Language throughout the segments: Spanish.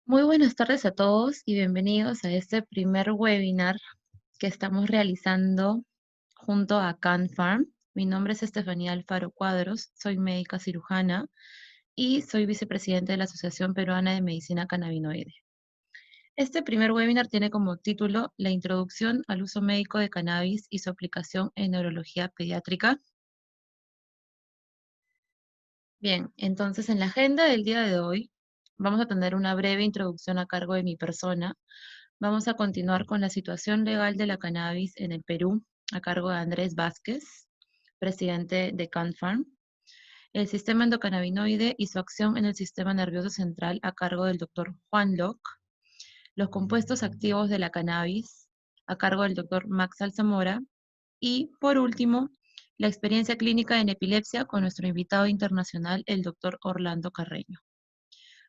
Muy buenas tardes a todos y bienvenidos a este primer webinar que estamos realizando junto a CanPharm. Mi nombre es Estefanía Alfaro Cuadros, soy médica cirujana y soy vicepresidente de la Asociación Peruana de Medicina Cannabinoide. Este primer webinar tiene como título La introducción al uso médico de cannabis y su aplicación en neurología pediátrica. Bien, entonces en la agenda del día de hoy vamos a tener una breve introducción a cargo de mi persona. Vamos a continuar con la situación legal de la cannabis en el Perú, a cargo de Andrés Vázquez, presidente de CanPharm. El sistema endocannabinoide y su acción en el sistema nervioso central, a cargo del doctor Juan Locke. Los compuestos activos de la cannabis, a cargo del doctor Max Alzamora. Y, por último, la experiencia clínica en epilepsia con nuestro invitado internacional, el doctor Orlando Carreño.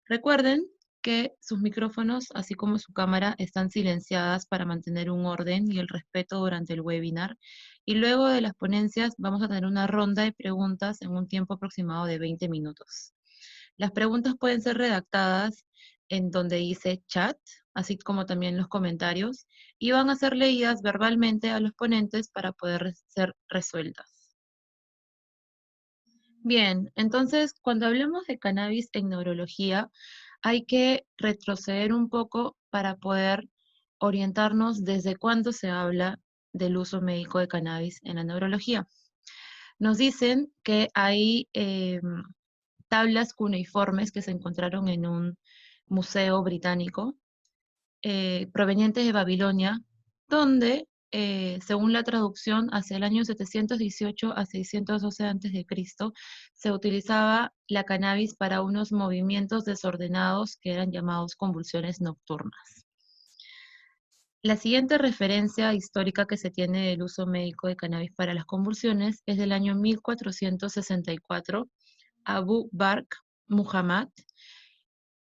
Recuerden que sus micrófonos, así como su cámara, están silenciadas para mantener un orden y el respeto durante el webinar. Y luego de las ponencias vamos a tener una ronda de preguntas en un tiempo aproximado de 20 minutos. Las preguntas pueden ser redactadas en donde dice chat, así como también los comentarios, y van a ser leídas verbalmente a los ponentes para poder ser resueltas. Bien, entonces cuando hablamos de cannabis en neurología, hay que retroceder un poco para poder orientarnos desde cuándo se habla del uso médico de cannabis en la neurología. Nos dicen que hay tablas cuneiformes que se encontraron en un museo británico provenientes de Babilonia, donde, según la traducción, hacia el año 718 a 612 a.C., se utilizaba la cannabis para unos movimientos desordenados que eran llamados convulsiones nocturnas. La siguiente referencia histórica que se tiene del uso médico de cannabis para las convulsiones es del año 1464. Abu Bakr Muhammad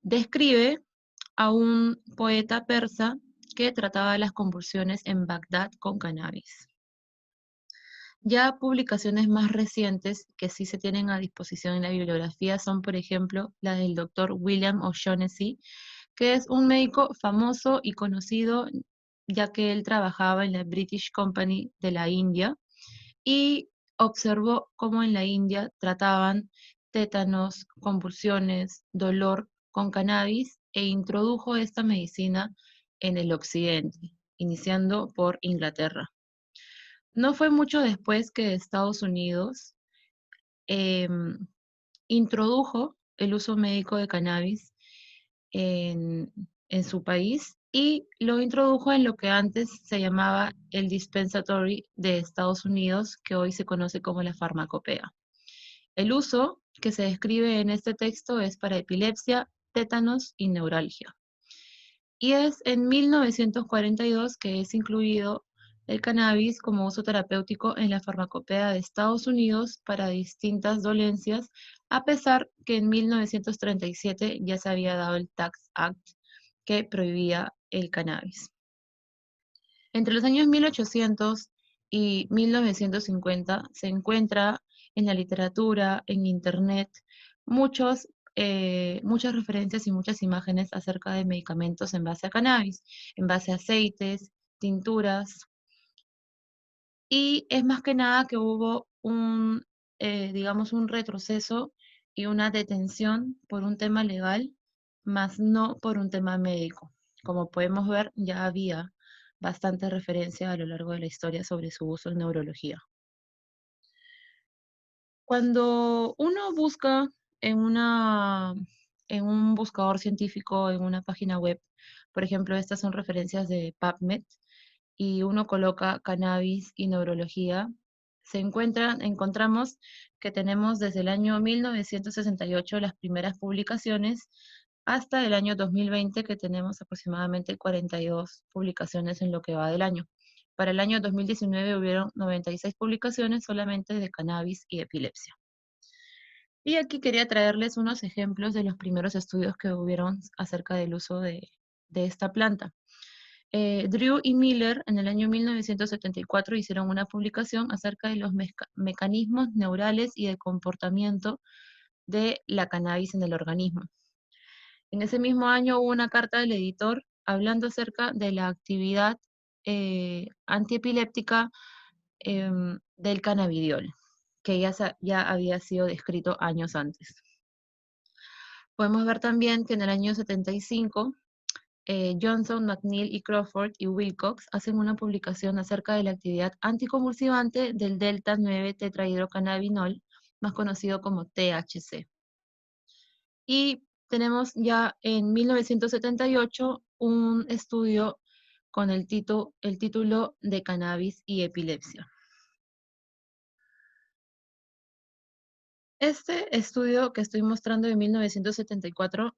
describe a un poeta persa que trataba las convulsiones en Bagdad con cannabis. Ya publicaciones más recientes que sí se tienen a disposición en la bibliografía son, por ejemplo, la del doctor William O'Shaughnessy, que es un médico famoso y conocido, ya que él trabajaba en la British Company de la India y observó cómo en la India trataban tétanos, convulsiones, dolor con cannabis e introdujo esta medicina en el occidente, iniciando por Inglaterra. No fue mucho después que Estados Unidos em, introdujo el uso médico de cannabis en, en su país y lo introdujo en lo que antes se llamaba el dispensatory de Estados Unidos, que hoy se conoce como la farmacopea. El uso que se describe en este texto es para epilepsia, tétanos y neuralgia. Y es en 1942 que es incluido el cannabis como uso terapéutico en la farmacopea de Estados Unidos para distintas dolencias, a pesar que en 1937 ya se había dado el Tax Act que prohibía el cannabis. Entre los años 1800 y 1950 se encuentra en la literatura, en internet, muchas referencias y muchas imágenes acerca de medicamentos en base a cannabis, en base a aceites, tinturas, y es más que nada que hubo digamos, un retroceso y una detención por un tema legal, más no por un tema médico. Como podemos ver, ya había bastante referencia a lo largo de la historia sobre su uso en neurología. Cuando uno busca en en un buscador científico, en una página web, por ejemplo, estas son referencias de PubMed, y uno coloca cannabis y neurología, encontramos que tenemos desde el año 1968 las primeras publicaciones hasta el año 2020 que tenemos aproximadamente 42 publicaciones en lo que va del año. Para el año 2019 hubieron 96 publicaciones solamente de cannabis y epilepsia. Y aquí quería traerles unos ejemplos de los primeros estudios que hubieron acerca del uso de esta planta. Drew y Miller en el año 1974 hicieron una publicación acerca de los mecanismos neurales y de comportamiento de la cannabis en el organismo. En ese mismo año hubo una carta del editor hablando acerca de la actividad antiepiléptica del cannabidiol, que ya había sido descrito años antes. Podemos ver también que en el año 75, Johnson, McNeill y Crawford y Wilcox hacen una publicación acerca de la actividad anticonvulsivante del delta 9 tetrahidrocannabinol, más conocido como THC. Y tenemos ya en 1978 un estudio con el título de cannabis y epilepsia. Este estudio que estoy mostrando de 1974,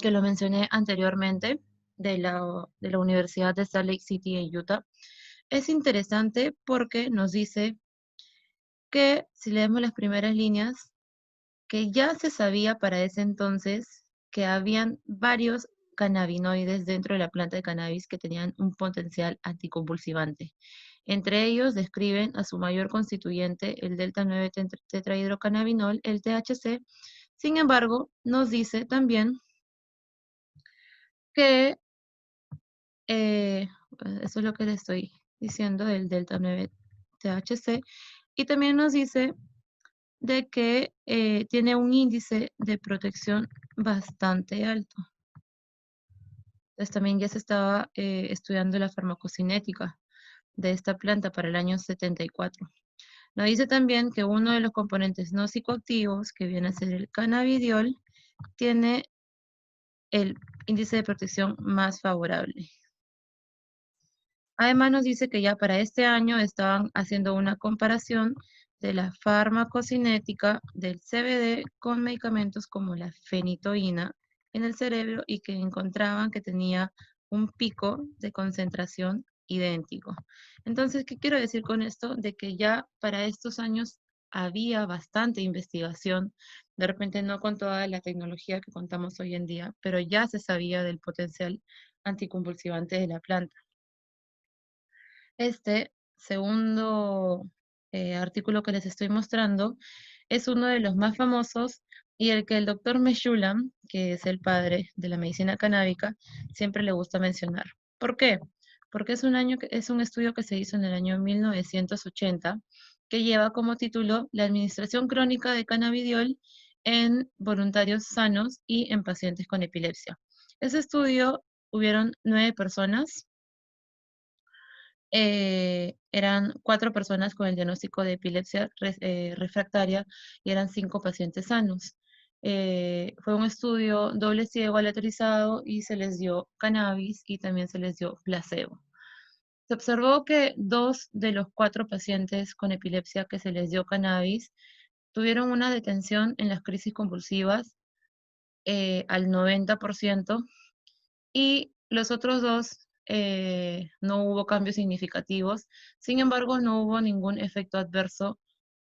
que lo mencioné anteriormente, de la Universidad de Salt Lake City en Utah, es interesante porque nos dice que, si leemos las primeras líneas, que ya se sabía para ese entonces que habían varios cannabinoides dentro de la planta de cannabis que tenían un potencial anticonvulsivante. Entre ellos describen a su mayor constituyente, el delta 9 tetrahidrocannabinol, el THC. Sin embargo, nos dice también que, eso es lo que le estoy diciendo del delta 9 THC, y también nos dice de que tiene un índice de protección bastante alto. Entonces también ya se estaba estudiando la farmacocinética de esta planta para el año 74. Nos dice también que uno de los componentes no psicoactivos, que viene a ser el cannabidiol, tiene el índice de protección más favorable. Además nos dice que ya para este año estaban haciendo una comparación de la farmacocinética del CBD con medicamentos como la fenitoína en el cerebro y que encontraban que tenía un pico de concentración idéntico. Entonces, ¿qué quiero decir con esto? De que ya para estos años había bastante investigación, de repente no con toda la tecnología que contamos hoy en día, pero ya se sabía del potencial anticonvulsivante de la planta. Este segundo artículo que les estoy mostrando es uno de los más famosos y el que el doctor Meshulam, que es el padre de la medicina canábica, siempre le gusta mencionar. ¿Por qué? Porque es un estudio que se hizo en el año 1980 que lleva como título la administración crónica de cannabidiol en voluntarios sanos y en pacientes con epilepsia. Ese estudio hubieron 9 personas, eran 4 personas con el diagnóstico de epilepsia refractaria y eran 5 pacientes sanos. Fue un estudio doble ciego aleatorizado y se les dio cannabis y también se les dio placebo. Se observó que 2 de los 4 pacientes con epilepsia que se les dio cannabis tuvieron una detención en las crisis convulsivas al 90%, y los otros 2 no hubo cambios significativos. Sin embargo, no hubo ningún efecto adverso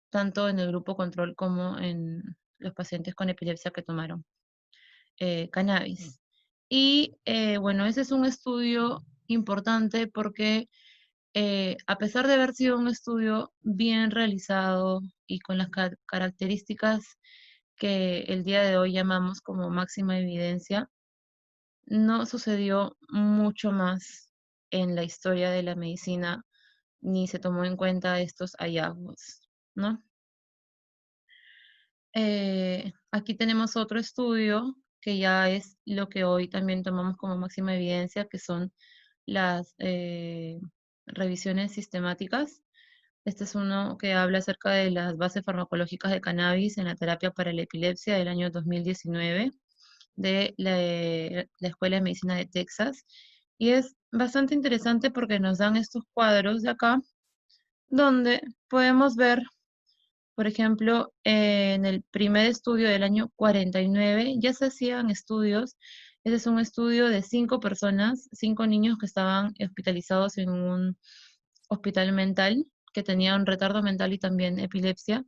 tanto en el grupo control como en los pacientes con epilepsia que tomaron cannabis. Y bueno, ese es un estudio importante porque a pesar de haber sido un estudio bien realizado y con las características que el día de hoy llamamos como máxima evidencia, no sucedió mucho más en la historia de la medicina, ni se tomó en cuenta estos hallazgos, ¿no? Aquí tenemos otro estudio que ya es lo que hoy también tomamos como máxima evidencia, que son las revisiones sistemáticas. Este es uno que habla acerca de las bases farmacológicas de cannabis en la terapia para la epilepsia del año 2019 de la Escuela de Medicina de Texas. Y es bastante interesante porque nos dan estos cuadros de acá, donde podemos ver, por ejemplo, en el primer estudio del año 49, ya se hacían estudios. Ese es un estudio de 5 personas, 5 niños que estaban hospitalizados en un hospital mental, que tenían retardo mental y también epilepsia,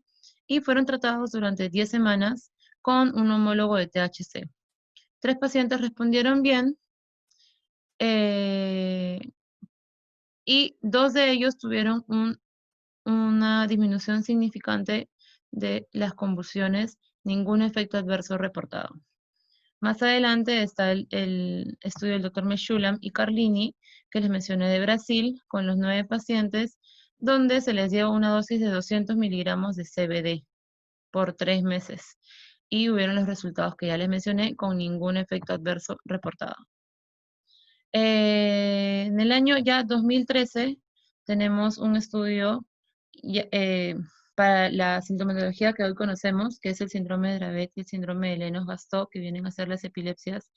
y fueron tratados durante 10 semanas con un homólogo de THC. 3 pacientes respondieron bien, eh, y 2 de ellos tuvieron una disminución significante de las convulsiones, ningún efecto adverso reportado. Más adelante está el estudio del doctor Meshulam y Carlini, que les mencioné de Brasil, con los 9 pacientes, donde se les dio una dosis de 200 miligramos de CBD por 3 meses. Y hubieron los resultados que ya les mencioné, con ningún efecto adverso reportado. En el año ya 2013 tenemos un estudio para la sintomatología que hoy conocemos, que es el síndrome de Dravet y el síndrome de Lennox-Gastaut, que vienen a ser las epilepsias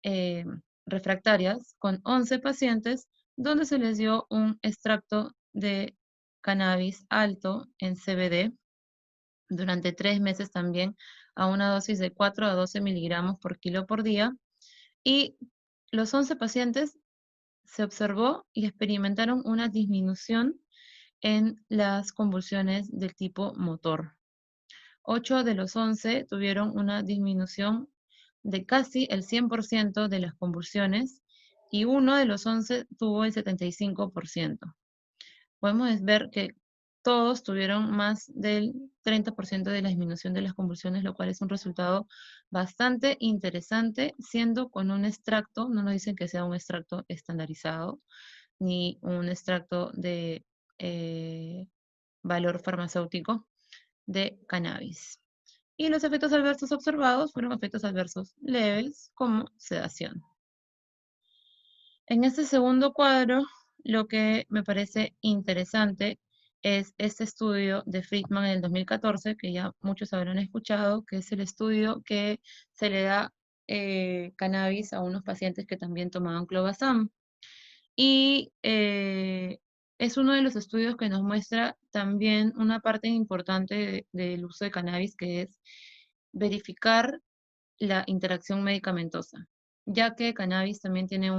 eh, refractarias, con 11 pacientes, donde se les dio un extracto de cannabis alto en CBD durante 3 meses también, a una dosis de 4 a 12 miligramos por kilo por día. Y los 11 pacientes se observó y experimentaron una disminución en las convulsiones del tipo motor. 8 de los 11 tuvieron una disminución de casi el 100% de las convulsiones y uno de los 11 tuvo el 75%. Podemos ver que todos tuvieron más del 30% de la disminución de las convulsiones, lo cual es un resultado bastante interesante, siendo con un extracto, no nos dicen que sea un extracto estandarizado, ni un extracto de valor farmacéutico de cannabis. Y los efectos adversos observados fueron efectos adversos leves como sedación. En este segundo cuadro, lo que me parece interesante es este estudio de Friedman en el 2014, que ya muchos habrán escuchado, que es el estudio que se le da cannabis a unos pacientes que también tomaban clobazam. Y es uno de los estudios que nos muestra también una parte importante del uso de cannabis, que es verificar la interacción medicamentosa, ya que cannabis también tiene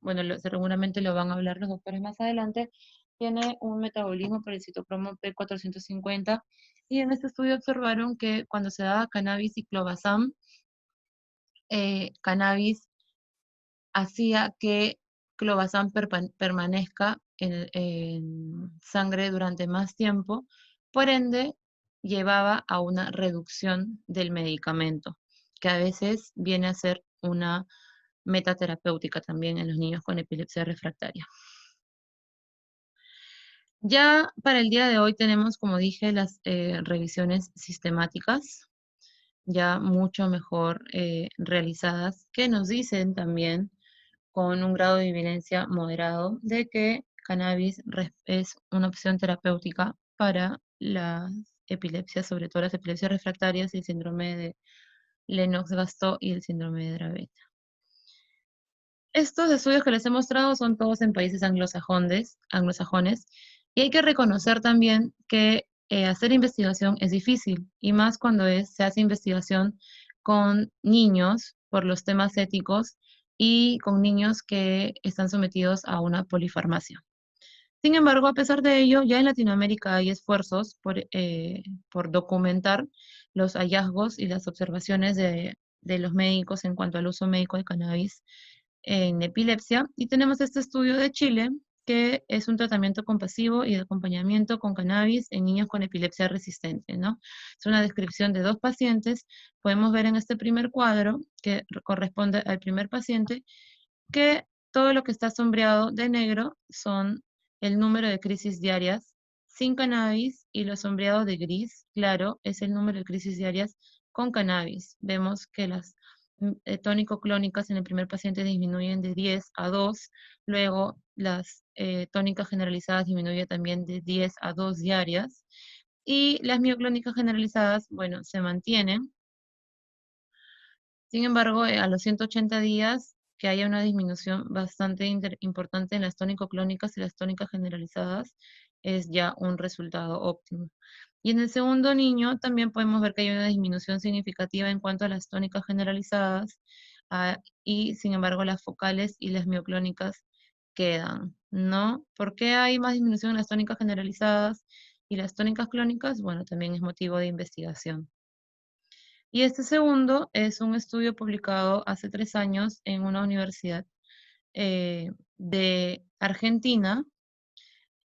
bueno, seguramente lo van a hablar los doctores más adelante, tiene un metabolismo por el citocromo P450, y en este estudio observaron que cuando se daba cannabis y clobazam, cannabis hacía que clobazam permanezca en sangre durante más tiempo, por ende llevaba a una reducción del medicamento, que a veces viene a ser una metaterapéutica también en los niños con epilepsia refractaria. Ya para el día de hoy tenemos, como dije, las revisiones sistemáticas ya mucho mejor realizadas, que nos dicen también con un grado de evidencia moderado de que cannabis es una opción terapéutica para las epilepsias, sobre todo las epilepsias refractarias y el síndrome de Lennox-Gastaut y el síndrome de Dravet. Estos estudios que les he mostrado son todos en países anglosajones, y hay que reconocer también que hacer investigación es difícil, y más cuando se hace investigación con niños por los temas éticos y con niños que están sometidos a una polifarmacia. Sin embargo, a pesar de ello, ya en Latinoamérica hay esfuerzos por documentar los hallazgos y las observaciones de los médicos en cuanto al uso médico de cannabis en epilepsia. Y tenemos este estudio de Chile, que es un tratamiento compasivo y de acompañamiento con cannabis en niños con epilepsia resistente, ¿no? Es una descripción de 2 pacientes. Podemos ver en este primer cuadro, que corresponde al primer paciente, que todo lo que está sombreado de negro son el número de crisis diarias sin cannabis, y lo sombreado de gris, claro, es el número de crisis diarias con cannabis. Vemos que las tónico-clónicas en el primer paciente disminuyen de 10 a 2, luego las tónicas generalizadas disminuyen también de 10 a 2 diarias, y las mioclónicas generalizadas, bueno, se mantienen. Sin embargo, a los 180 días, que haya una disminución bastante importante en las tónico-clónicas y las tónicas generalizadas, es ya un resultado óptimo. Y en el segundo niño también podemos ver que hay una disminución significativa en cuanto a las tónicas generalizadas, y sin embargo las focales y las mioclónicas quedan, ¿no? ¿Por qué hay más disminución en las tónicas generalizadas y las tónicas clónicas? Bueno, también es motivo de investigación. Y este segundo es un estudio publicado hace 3 años en una universidad de Argentina.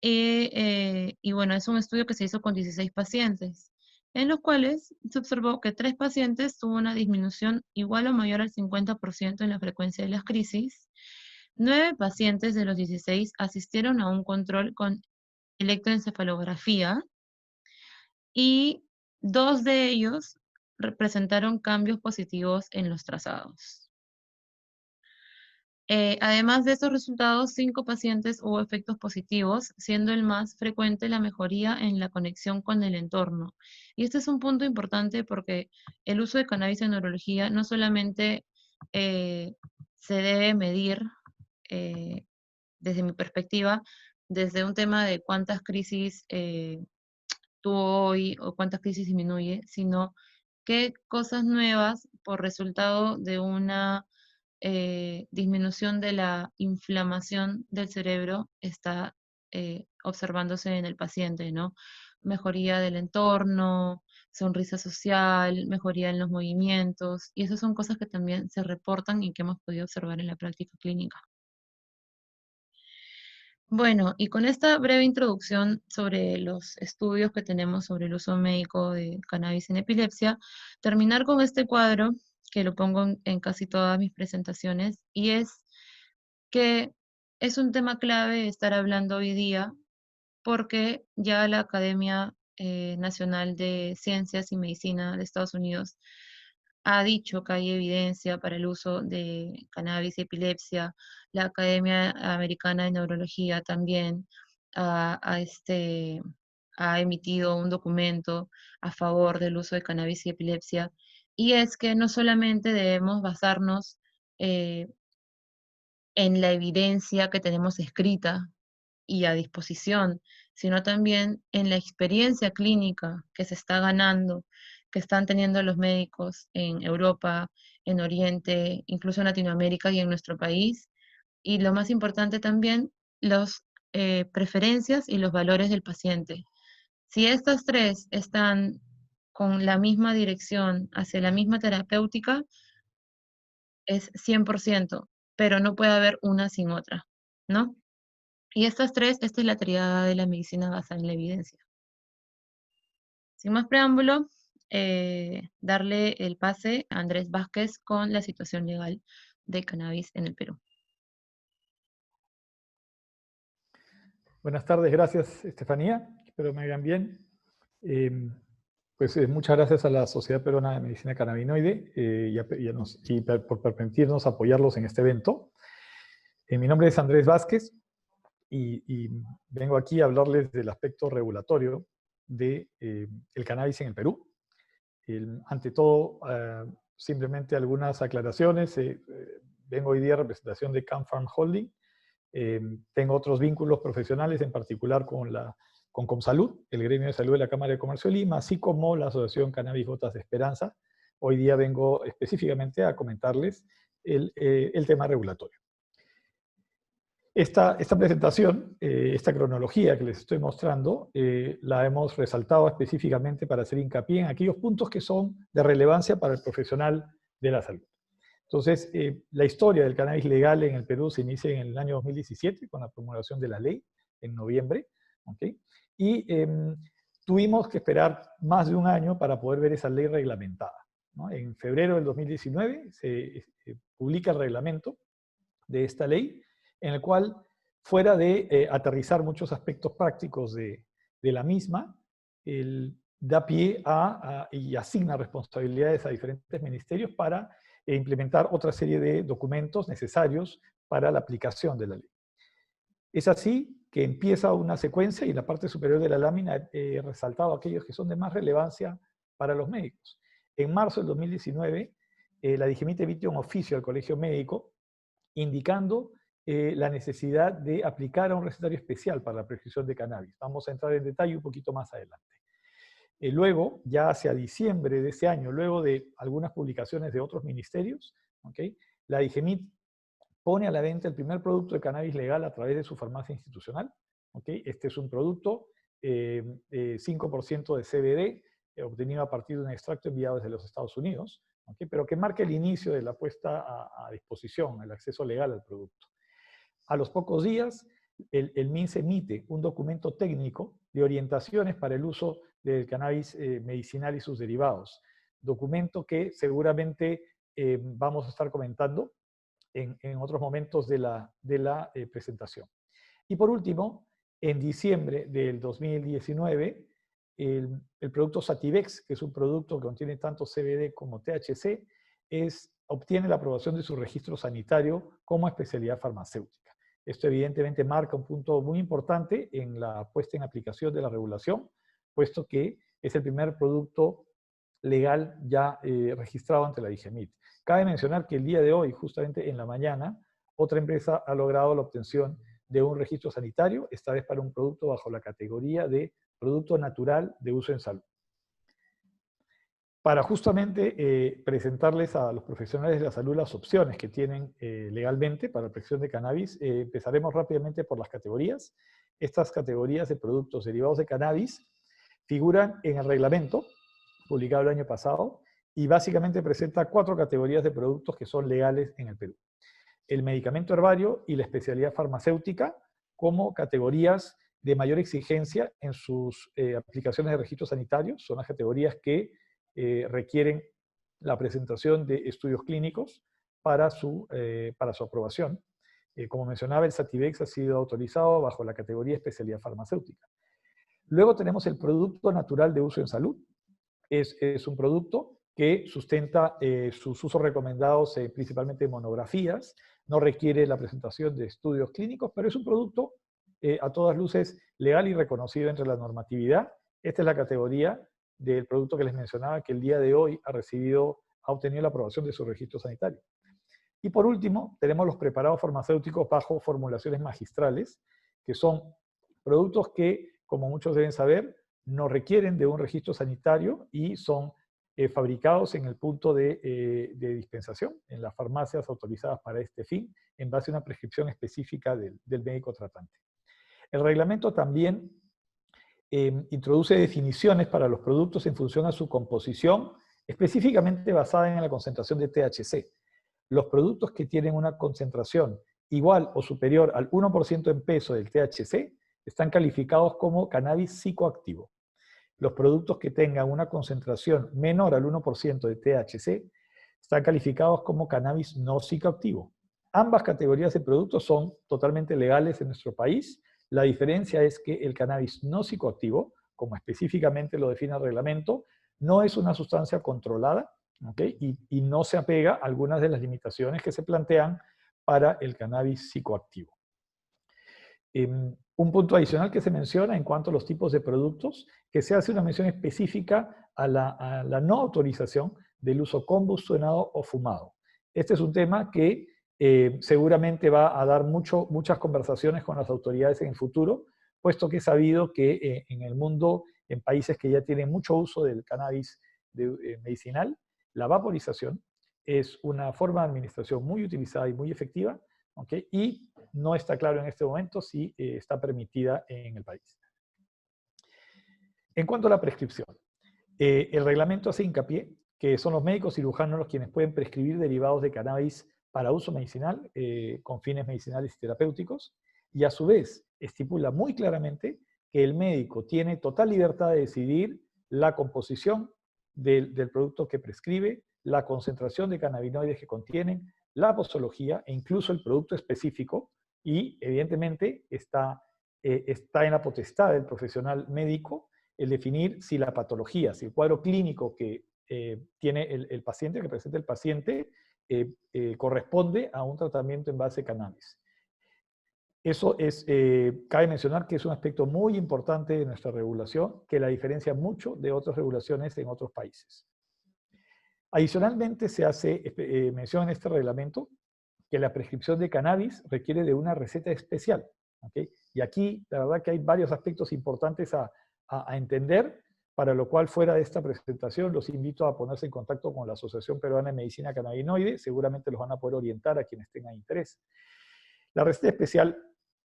Y bueno, es un estudio que se hizo con 16 pacientes. en los cuales se observó que 3 pacientes tuvo una disminución igual o mayor al 50% en la frecuencia de las crisis. 9 pacientes de los 16 asistieron a un control con electroencefalografía y 2 de ellos presentaron cambios positivos en los trazados. Además de estos resultados, 5 pacientes hubo efectos positivos, siendo el más frecuente la mejoría en la conexión con el entorno. Y este es un punto importante porque el uso de cannabis en neurología no solamente se debe medir, eh, desde mi perspectiva, desde un tema de cuántas crisis tuvo hoy o cuántas crisis disminuye, sino qué cosas nuevas por resultado de una disminución de la inflamación del cerebro está observándose en el paciente, ¿no? Mejoría del entorno, sonrisa social, mejoría en los movimientos, y esas son cosas que también se reportan y que hemos podido observar en la práctica clínica. Bueno, y con esta breve introducción sobre los estudios que tenemos sobre el uso médico de cannabis en epilepsia, terminar con este cuadro, que lo pongo en casi todas mis presentaciones, y es que es un tema clave estar hablando hoy día porque ya la Academia Nacional de Ciencias y Medicina de Estados Unidos ha dicho que hay evidencia para el uso de cannabis y epilepsia. La Academia Americana de Neurología también ha emitido un documento a favor del uso de cannabis y epilepsia. Y es que no solamente debemos basarnos eh, en la evidencia que tenemos escrita y a disposición, sino también en la experiencia clínica que se está ganando, que están teniendo los médicos en Europa, en Oriente, incluso en Latinoamérica y en nuestro país. Y lo más importante también, las preferencias y los valores del paciente. Si estas tres están con la misma dirección hacia la misma terapéutica, es 100%, pero no puede haber una sin otra, ¿no? Y estas tres, esta es la triada de la medicina basada en la evidencia. Sin más preámbulo, darle el pase a Andrés Vázquez con la situación legal de cannabis en el Perú. Buenas tardes, gracias Estefanía, espero me hagan bien. Muchas gracias a la Sociedad Peruana de Medicina Cannabinoide por permitirnos apoyarlos en este evento. Mi nombre es Andrés Vázquez y vengo aquí a hablarles del aspecto regulatorio del cannabis en el Perú. Ante todo, simplemente algunas aclaraciones. Vengo hoy día a representación de CanPharm Holding. Tengo otros vínculos profesionales, en particular con Comsalud, el gremio de salud de la Cámara de Comercio de Lima, así como la Asociación Cannabis Gotas de Esperanza. Hoy día vengo específicamente a comentarles el tema regulatorio. Esta presentación, esta cronología que les estoy mostrando, la hemos resaltado específicamente para hacer hincapié en aquellos puntos que son de relevancia para el profesional de la salud. Entonces, la historia del cannabis legal en el Perú se inicia en el año 2017 con la promulgación de la ley en noviembre, ¿okay? Y tuvimos que esperar más de un año para poder ver esa ley reglamentada, ¿no? En febrero del 2019 se publica el reglamento de esta ley, en el cual, fuera de aterrizar muchos aspectos prácticos de la misma, da pie y asigna responsabilidades a diferentes ministerios para implementar otra serie de documentos necesarios para la aplicación de la ley. Es así que empieza una secuencia y en la parte superior de la lámina he resaltado aquellos que son de más relevancia para los médicos. En marzo del 2019, la DIGEMIT emite un oficio al Colegio Médico indicando la necesidad de aplicar a un recetario especial para la prescripción de cannabis. Vamos a entrar en detalle un poquito más adelante. Luego, ya hacia diciembre de ese año, luego de algunas publicaciones de otros ministerios, ¿okay?, la DIGEMIT pone a la venta el primer producto de cannabis legal a través de su farmacia institucional. ¿Okay? Este es un producto 5% de CBD, obtenido a partir de un extracto enviado desde los Estados Unidos, ¿okay?, pero que marca el inicio de la puesta a disposición, el acceso legal al producto. A los pocos días, el MINSA emite un documento técnico de orientaciones para el uso del cannabis medicinal y sus derivados. Documento que seguramente vamos a estar comentando en otros momentos de la presentación. Y por último, en diciembre del 2019, el producto Sativex, que es un producto que contiene tanto CBD como THC, obtiene la aprobación de su registro sanitario como especialidad farmacéutica. Esto evidentemente marca un punto muy importante en la puesta en aplicación de la regulación, puesto que es el primer producto legal ya registrado ante la DIGEMIT. Cabe mencionar que el día de hoy, justamente en la mañana, otra empresa ha logrado la obtención de un registro sanitario, esta vez para un producto bajo la categoría de producto natural de uso en salud. Para justamente presentarles a los profesionales de la salud las opciones que tienen legalmente para la prescripción de cannabis, empezaremos rápidamente por las categorías. Estas categorías de productos derivados de cannabis figuran en el reglamento publicado el año pasado y básicamente presenta 4 categorías de productos que son legales en el Perú. El medicamento herbario y la especialidad farmacéutica como categorías de mayor exigencia en sus aplicaciones de registro sanitario. Son las categorías que requieren la presentación de estudios clínicos para su aprobación. Como mencionaba, el Sativex ha sido autorizado bajo la categoría especialidad farmacéutica. Luego tenemos el producto natural de uso en salud. Es un producto que sustenta sus usos recomendados principalmente en monografías, no requiere la presentación de estudios clínicos, pero es un producto a todas luces legal y reconocido entre la normatividad. Esta es la categoría del producto que les mencionaba, que el día de hoy ha obtenido la aprobación de su registro sanitario. Y por último, tenemos los preparados farmacéuticos bajo formulaciones magistrales, que son productos que, como muchos deben saber, no requieren de un registro sanitario y son fabricados en el punto de dispensación, en las farmacias autorizadas para este fin, en base a una prescripción específica del médico tratante. El reglamento también introduce definiciones para los productos en función a su composición, específicamente basada en la concentración de THC. Los productos que tienen una concentración igual o superior al 1% en peso del THC están calificados como cannabis psicoactivo. Los productos que tengan una concentración menor al 1% de THC están calificados como cannabis no psicoactivo. Ambas categorías de productos son totalmente legales en nuestro país. La diferencia es que el cannabis no psicoactivo, como específicamente lo define el reglamento, no es una sustancia controlada, ¿okay? y no se apega a algunas de las limitaciones que se plantean para el cannabis psicoactivo. Un punto adicional que se menciona en cuanto a los tipos de productos, que se hace una mención específica a la no autorización del uso combustionado o fumado. Este es un tema que seguramente va a dar muchas conversaciones con las autoridades en el futuro, puesto que es sabido que en el mundo, en países que ya tienen mucho uso del cannabis medicinal, la vaporización es una forma de administración muy utilizada y muy efectiva, ¿okay? Y no está claro en este momento si está permitida en el país. En cuanto a la prescripción, el reglamento hace hincapié que son los médicos cirujanos los quienes pueden prescribir derivados de cannabis para uso medicinal con fines medicinales y terapéuticos, y a su vez estipula muy claramente que el médico tiene total libertad de decidir la composición del producto que prescribe, la concentración de cannabinoides que contienen, la posología e incluso el producto específico, y evidentemente está en la potestad del profesional médico el definir si la patología, si el cuadro clínico que tiene el paciente, que presenta el paciente, corresponde a un tratamiento en base de cannabis. Eso cabe mencionar que es un aspecto muy importante de nuestra regulación, que la diferencia mucho de otras regulaciones en otros países. Adicionalmente, se hace mención en este reglamento que la prescripción de cannabis requiere de una receta especial, ¿okay? Y aquí, la verdad que hay varios aspectos importantes a entender, para lo cual, fuera de esta presentación, los invito a ponerse en contacto con la Asociación Peruana de Medicina Cannabinoide, seguramente los van a poder orientar a quienes tengan interés. La receta especial,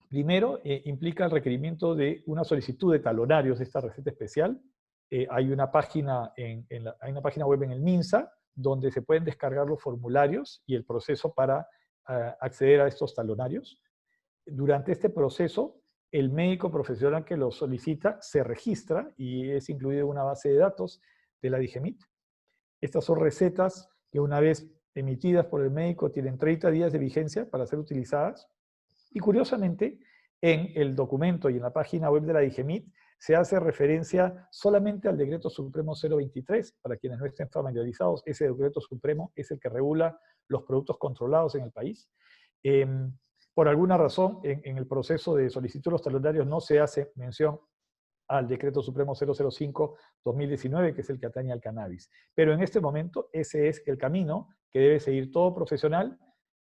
primero, implica el requerimiento de una solicitud de talonarios de esta receta especial. Hay una página hay una página web en el MINSA, donde se pueden descargar los formularios y el proceso para acceder a estos talonarios. Durante este proceso el médico profesional que lo solicita se registra y es incluido en una base de datos de la DIGEMIT. Estas son recetas que una vez emitidas por el médico tienen 30 días de vigencia para ser utilizadas. Y curiosamente, en el documento y en la página web de la DIGEMIT se hace referencia solamente al Decreto Supremo 023. Para quienes no estén familiarizados, ese Decreto Supremo es el que regula los productos controlados en el país. Por alguna razón, en el proceso de solicitud de los talonarios no se hace mención al Decreto Supremo 005-2019, que es el que atañe al cannabis. Pero en este momento ese es el camino que debe seguir todo profesional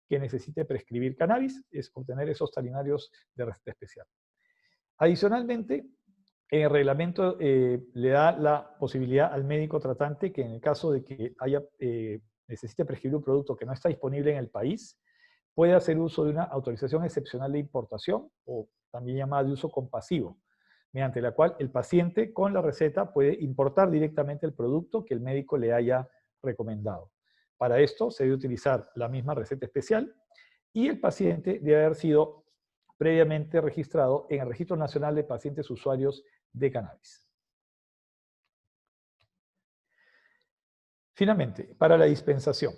que necesite prescribir cannabis, es obtener esos talinarios de receta especial. Adicionalmente, el reglamento le da la posibilidad al médico tratante que en el caso de que necesite prescribir un producto que no está disponible en el país, puede hacer uso de una autorización excepcional de importación, o también llamada de uso compasivo, mediante la cual el paciente con la receta puede importar directamente el producto que el médico le haya recomendado. Para esto se debe utilizar la misma receta especial y el paciente debe haber sido previamente registrado en el Registro Nacional de Pacientes Usuarios de Cannabis. Finalmente, para la dispensación.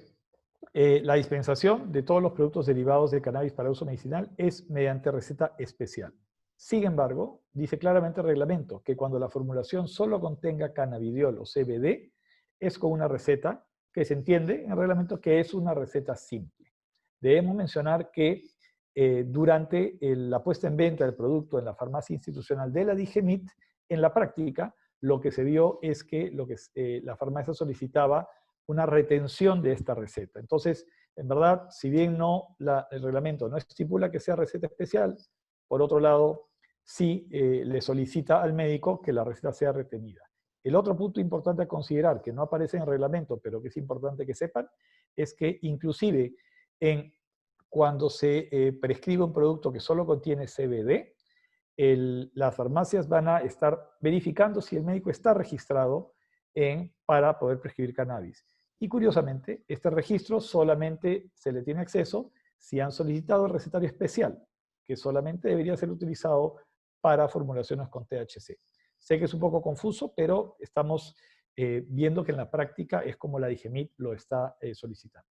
La dispensación de todos los productos derivados del cannabis para uso medicinal es mediante receta especial. Sin embargo, dice claramente el reglamento que cuando la formulación solo contenga cannabidiol o CBD, es con una receta que se entiende en el reglamento que es una receta simple. Debemos mencionar que durante la puesta en venta del producto en la farmacia institucional de la DIGEMIT, en la práctica, lo que se vio es que la farmacia solicitaba una retención de esta receta. Entonces, en verdad, si bien el reglamento no estipula que sea receta especial, por otro lado, sí le solicita al médico que la receta sea retenida. El otro punto importante a considerar, que no aparece en el reglamento, pero que es importante que sepan, es que inclusive cuando se prescribe un producto que solo contiene CBD, las farmacias van a estar verificando si el médico está registrado para poder prescribir cannabis. Y curiosamente, este registro solamente se le tiene acceso si han solicitado el recetario especial, que solamente debería ser utilizado para formulaciones con THC. Sé que es un poco confuso, pero estamos viendo que en la práctica es como la DIGEMIT lo está solicitando.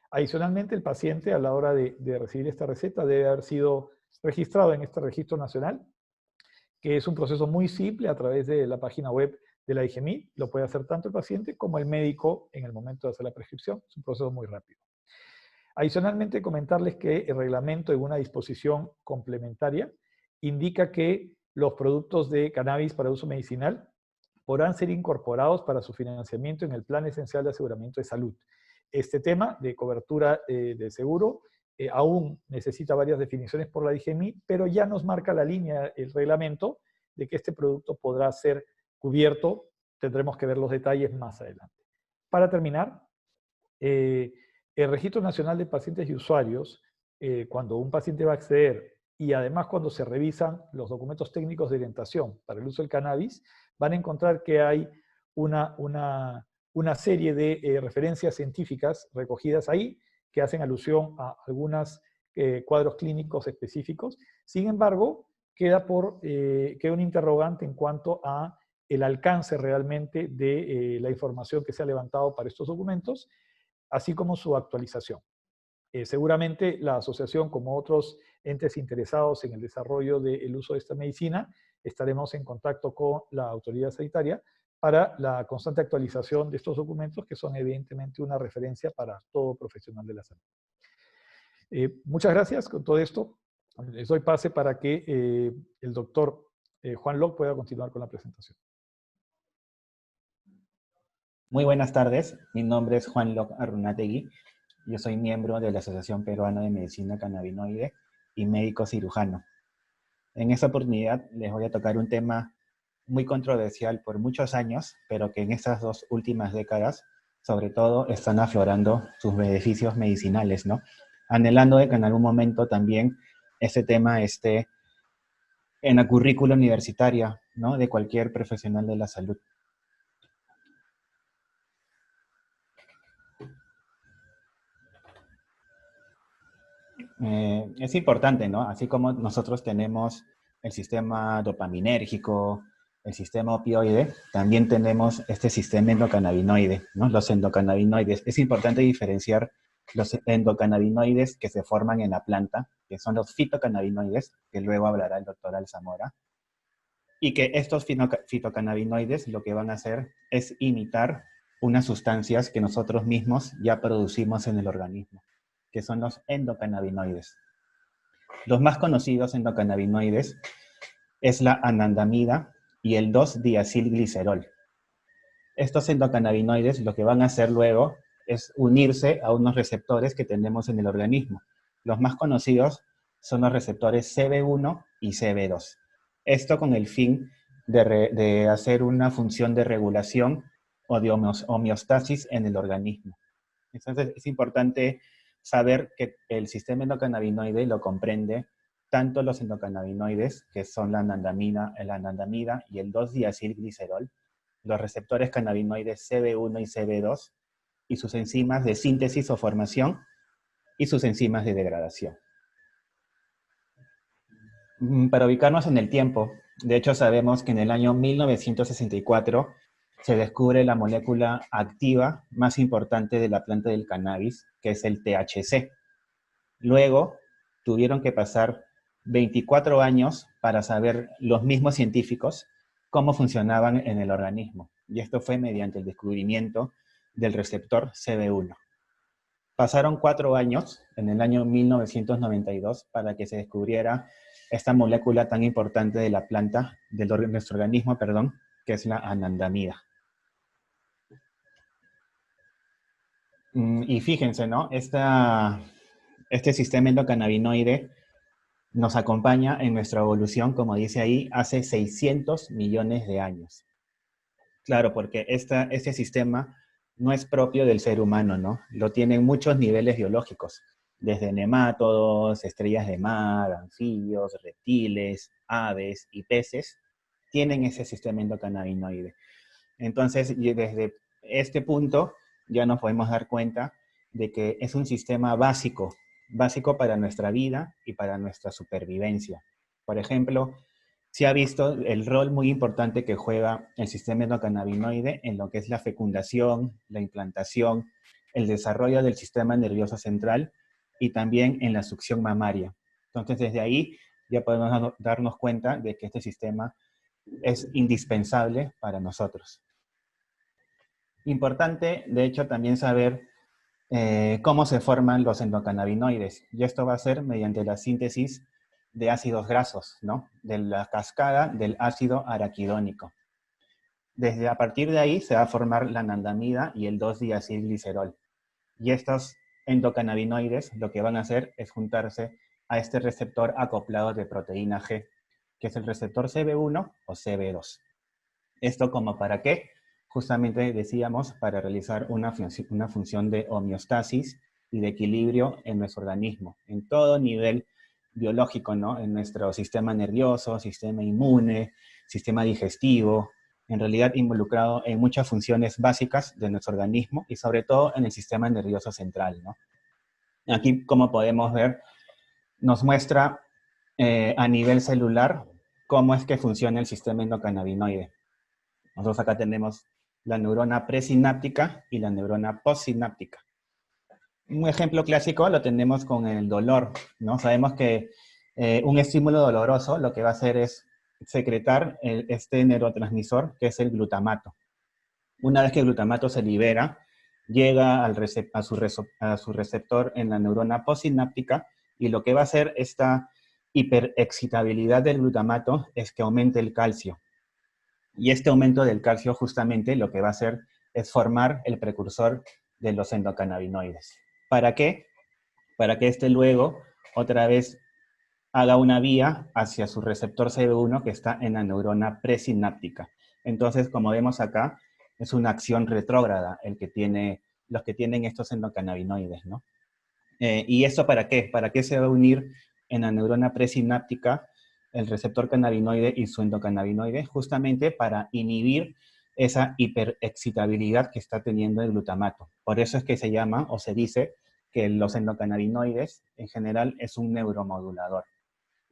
Adicionalmente, el paciente a la hora de recibir esta receta debe haber sido registrado en este registro nacional, que es un proceso muy simple a través de la página web de la DIGEMIT. Lo puede hacer tanto el paciente como el médico en el momento de hacer la prescripción. Es un proceso muy rápido. Adicionalmente, comentarles que el reglamento en una disposición complementaria indica que los productos de cannabis para uso medicinal podrán ser incorporados para su financiamiento en el Plan Esencial de Aseguramiento de Salud. Este tema de cobertura de seguro aún necesita varias definiciones por la DIGEMIT, pero ya nos marca la línea, el reglamento, de que este producto podrá ser cubierto. Tendremos que ver los detalles más adelante. Para terminar, el Registro Nacional de Pacientes y Usuarios, cuando un paciente va a acceder y además cuando se revisan los documentos técnicos de orientación para el uso del cannabis, van a encontrar que hay una serie de referencias científicas recogidas ahí que hacen alusión a algunos cuadros clínicos específicos. Sin embargo, queda un interrogante en cuanto a el alcance realmente de la información que se ha levantado para estos documentos, así como su actualización. Seguramente la asociación, como otros entes interesados en el desarrollo del uso de esta medicina, estaremos en contacto con la autoridad sanitaria para la constante actualización de estos documentos, que son evidentemente una referencia para todo profesional de la salud. Muchas gracias. Con todo esto, les doy pase para que el doctor Juan Locke pueda continuar con la presentación. Muy buenas tardes. Mi nombre es Juan Locke Arrunategui. Yo soy miembro de la Asociación Peruana de Medicina Cannabinoide y médico cirujano. En esta oportunidad les voy a tocar un tema muy controversial por muchos años, pero que en estas 2 últimas décadas, sobre todo, están aflorando sus beneficios medicinales, ¿no? Anhelando de que en algún momento también este tema esté en la currícula universitaria, ¿no?, de cualquier profesional de la salud. Es importante, ¿no? Así como nosotros tenemos el sistema dopaminérgico, el sistema opioide, también tenemos este sistema endocannabinoide, ¿no? Los endocannabinoides. Es importante diferenciar los endocannabinoides que se forman en la planta, que son los fitocannabinoides, que luego hablará el doctor Alzamora, y que estos fitocannabinoides lo que van a hacer es imitar unas sustancias que nosotros mismos ya producimos en el organismo, que son los endocannabinoides. Los más conocidos endocannabinoides es la anandamida y el 2-diacilglicerol. Estos endocannabinoides lo que van a hacer luego es unirse a unos receptores que tenemos en el organismo. Los más conocidos son los receptores CB1 y CB2. Esto con el fin de hacer una función de regulación o de homeostasis en el organismo. Entonces es importante saber que el sistema endocannabinoide lo comprende tanto los endocannabinoides, que son la anandamida y el 2-diacilglicerol, los receptores cannabinoides CB1 y CB2, y sus enzimas de síntesis o formación, y sus enzimas de degradación. Para ubicarnos en el tiempo, de hecho sabemos que en el año 1964 se descubre la molécula activa más importante de la planta del cannabis, que es el THC. Luego tuvieron que pasar 24 años para saber los mismos científicos cómo funcionaban en el organismo. Y esto fue mediante el descubrimiento del receptor CB1. Pasaron 4 años, en el año 1992, para que se descubriera esta molécula tan importante de la planta, de nuestro organismo, perdón, que es la anandamida. Y fíjense, ¿no? Este sistema endocannabinoide nos acompaña en nuestra evolución, como dice ahí, hace 600 millones de años. Claro, porque este sistema no es propio del ser humano, ¿no? Lo tienen muchos niveles biológicos, desde nemátodos, estrellas de mar, anfibios, reptiles, aves y peces, tienen ese sistema endocannabinoide. Entonces, desde este punto ya nos podemos dar cuenta de que es un sistema básico para nuestra vida y para nuestra supervivencia. Por ejemplo, se ha visto el rol muy importante que juega el sistema endocannabinoide en lo que es la fecundación, la implantación, el desarrollo del sistema nervioso central y también en la succión mamaria. Entonces, desde ahí ya podemos darnos cuenta de que este sistema es indispensable para nosotros. Importante, de hecho, también saber cómo se forman los endocannabinoides. Y esto va a ser mediante la síntesis de ácidos grasos, ¿no? De la cascada del ácido araquidónico. A partir de ahí se va a formar la anandamida y el 2-diacilglicerol. Y estos endocannabinoides lo que van a hacer es juntarse a este receptor acoplado de proteína G, que es el receptor CB1 o CB2. ¿Esto como para qué? Justamente decíamos para realizar una función de homeostasis y de equilibrio en nuestro organismo, en todo nivel biológico, ¿no? En nuestro sistema nervioso, sistema inmune, sistema digestivo, en realidad involucrado en muchas funciones básicas de nuestro organismo y sobre todo en el sistema nervioso central, ¿no? Aquí, como podemos ver, nos muestra a nivel celular cómo es que funciona el sistema endocannabinoide. Nosotros acá tenemos la neurona presináptica y la neurona postsináptica. Un ejemplo clásico lo tenemos con el dolor, ¿no? Sabemos que un estímulo doloroso lo que va a hacer es secretar este neurotransmisor que es el glutamato. Una vez que el glutamato se libera, llega a su receptor en la neurona postsináptica y lo que va a hacer esta hiperexcitabilidad del glutamato es que aumente el calcio. Y este aumento del calcio justamente lo que va a hacer es formar el precursor de los endocannabinoides. ¿Para qué? Para que este luego otra vez haga una vía hacia su receptor CB1 que está en la neurona presináptica. Entonces, como vemos acá, es una acción retrógrada los que tienen estos endocannabinoides, ¿no? ¿Y esto para qué? ¿Para qué se va a unir en la neurona presináptica el receptor cannabinoide y su endocannabinoide? Justamente para inhibir esa hiperexcitabilidad que está teniendo el glutamato. Por eso es que se llama o se dice que los endocannabinoides en general es un neuromodulador.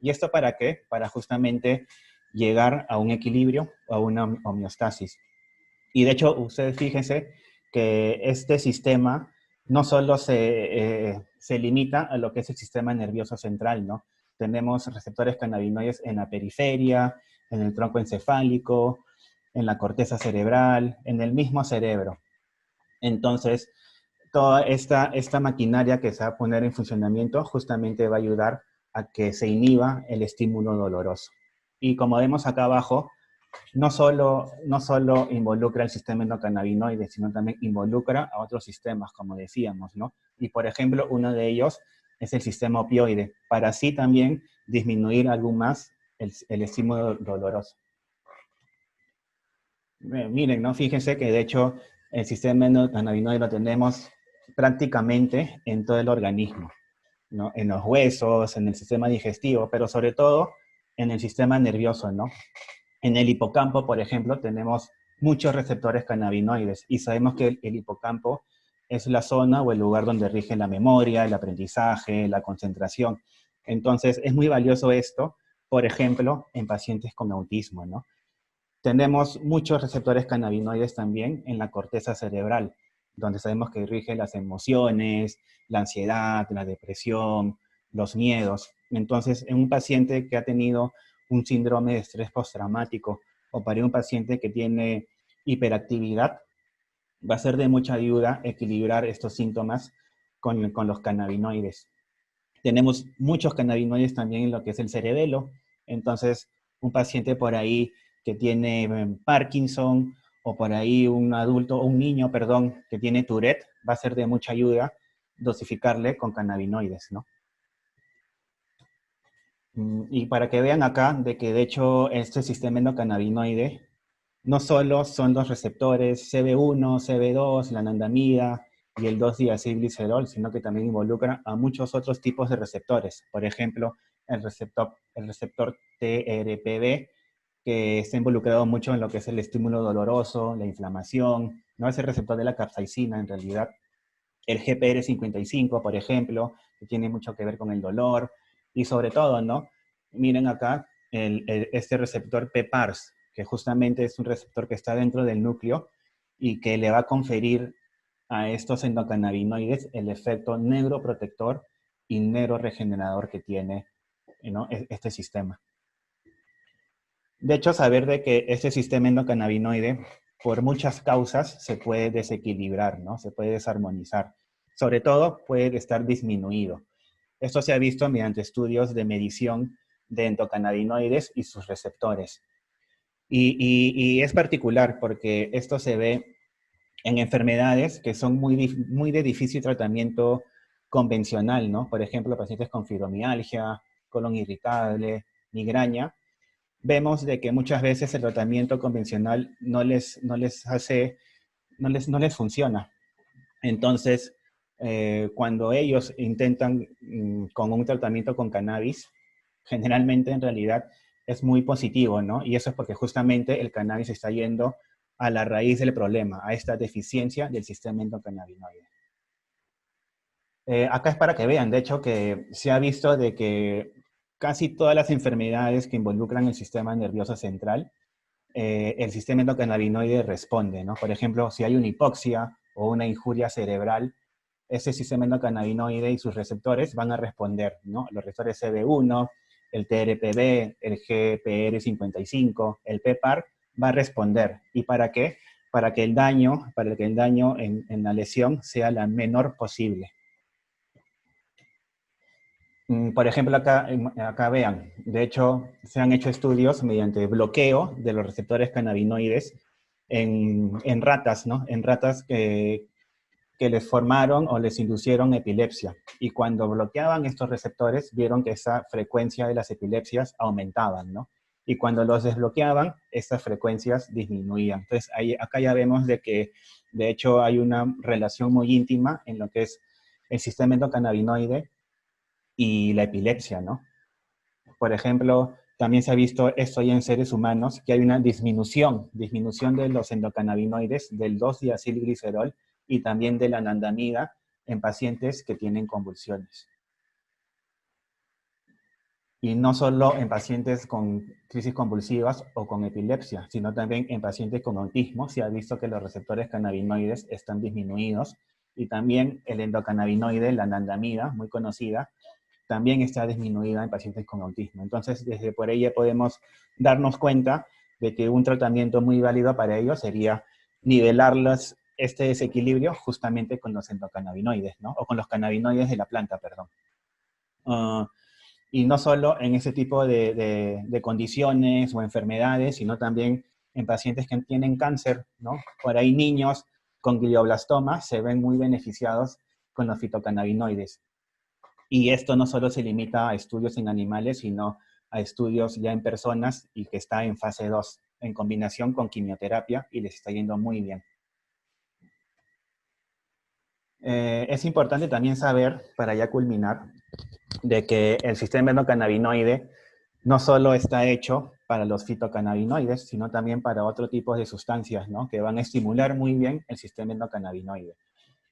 ¿Y esto para qué? Para justamente llegar a un equilibrio o a una homeostasis. Y de hecho, ustedes fíjense que este sistema no solo se limita a lo que es el sistema nervioso central, ¿no? Tenemos receptores cannabinoides en la periferia, en el tronco encefálico, en la corteza cerebral, en el mismo cerebro. Entonces, toda esta maquinaria que se va a poner en funcionamiento justamente va a ayudar a que se inhiba el estímulo doloroso. Y como vemos acá abajo, no solo involucra el sistema endocannabinoide, sino también involucra a otros sistemas, como decíamos, ¿no? Y por ejemplo, uno de ellos es el sistema opioide, para así también disminuir aún más el estímulo doloroso. Miren, ¿no? Fíjense que de hecho el sistema endocannabinoide lo tenemos prácticamente en todo el organismo, ¿no? En los huesos, en el sistema digestivo, pero sobre todo en el sistema nervioso, ¿no? En el hipocampo, por ejemplo, tenemos muchos receptores cannabinoides y sabemos que el hipocampo es la zona o el lugar donde rige la memoria, el aprendizaje, la concentración. Entonces, es muy valioso esto, por ejemplo, en pacientes con autismo, ¿no? Tenemos muchos receptores cannabinoides también en la corteza cerebral, donde sabemos que rige las emociones, la ansiedad, la depresión, los miedos. Entonces, en un paciente que ha tenido un síndrome de estrés postraumático o para un paciente que tiene hiperactividad, va a ser de mucha ayuda equilibrar estos síntomas con los cannabinoides. Tenemos muchos cannabinoides también en lo que es el cerebelo. Entonces, un paciente por ahí que tiene Parkinson o por ahí un adulto o un niño, perdón, que tiene Tourette, va a ser de mucha ayuda dosificarle con cannabinoides, ¿no? Y para que vean acá de que de hecho este sistema endocannabinoide no solo son los receptores CB1, CB2, la anandamida y el 2-diacilglicerol, sino que también involucra a muchos otros tipos de receptores. Por ejemplo, el receptor TRPV, que está involucrado mucho en lo que es el estímulo doloroso, la inflamación, no es el receptor de la capsaicina en realidad. El GPR55, por ejemplo, que tiene mucho que ver con el dolor. Y sobre todo, ¿no? Miren acá este receptor PPARS, que justamente es un receptor que está dentro del núcleo y que le va a conferir a estos endocannabinoides el efecto neuroprotector y neuroregenerador que tiene, ¿no? Este sistema. De hecho, saber de que este sistema endocannabinoide, por muchas causas, se puede desequilibrar, ¿no? Se puede desarmonizar. Sobre todo, puede estar disminuido. Esto se ha visto mediante estudios de medición de endocannabinoides y sus receptores. Y es particular porque esto se ve en enfermedades que son muy de difícil tratamiento convencional, ¿no? Por ejemplo, pacientes con fibromialgia, colon irritable, migraña. Vemos de que muchas veces el tratamiento convencional no les funciona. Entonces, cuando ellos intentan con un tratamiento con cannabis, generalmente en realidad es muy positivo, ¿no? Y eso es porque justamente el cannabis está yendo a la raíz del problema, a esta deficiencia del sistema endocannabinoide. Acá es para que vean, de hecho, que se ha visto de que casi todas las enfermedades que involucran el sistema nervioso central, el sistema endocannabinoide responde, ¿no? Por ejemplo, si hay una hipoxia o una injuria cerebral, ese sistema endocannabinoide y sus receptores van a responder, ¿no? Los receptores CB1, el TRPV, el GPR55, el PPAR, va a responder. ¿Y para qué? Para que el daño en la lesión sea la menor posible. Por ejemplo, acá vean, de hecho, se han hecho estudios mediante bloqueo de los receptores cannabinoides en ratas, ¿no? En ratas que les formaron o les inducieron epilepsia. Y cuando bloqueaban estos receptores, vieron que esa frecuencia de las epilepsias aumentaban, ¿no? Y cuando los desbloqueaban, estas frecuencias disminuían. Entonces, acá ya vemos de que, de hecho, hay una relación muy íntima en lo que es el sistema endocannabinoide y la epilepsia, ¿no? Por ejemplo, también se ha visto esto ya en seres humanos, que hay una disminución de los endocannabinoides, del 2-diacilglicerol y también de la anandamida en pacientes que tienen convulsiones. Y no solo en pacientes con crisis convulsivas o con epilepsia, sino también en pacientes con autismo. Se ha visto que los receptores cannabinoides están disminuidos y también el endocannabinoide, la anandamida, muy conocida, también está disminuida en pacientes con autismo. Entonces, desde por ella podemos darnos cuenta de que un tratamiento muy válido para ello sería nivelarlos, este desequilibrio justamente con los endocannabinoides, ¿no? O con los cannabinoides de la planta, perdón. Y no solo en ese tipo de condiciones o enfermedades, sino también en pacientes que tienen cáncer, ¿no? Por ahí niños con glioblastoma se ven muy beneficiados con los fitocannabinoides. Y esto no solo se limita a estudios en animales, sino a estudios ya en personas y que está en fase 2, en combinación con quimioterapia, y les está yendo muy bien. Es importante también saber, para ya culminar, de que el sistema endocannabinoide no solo está hecho para los fitocannabinoides, sino también para otro tipo de sustancias, ¿no? Que van a estimular muy bien el sistema endocannabinoide.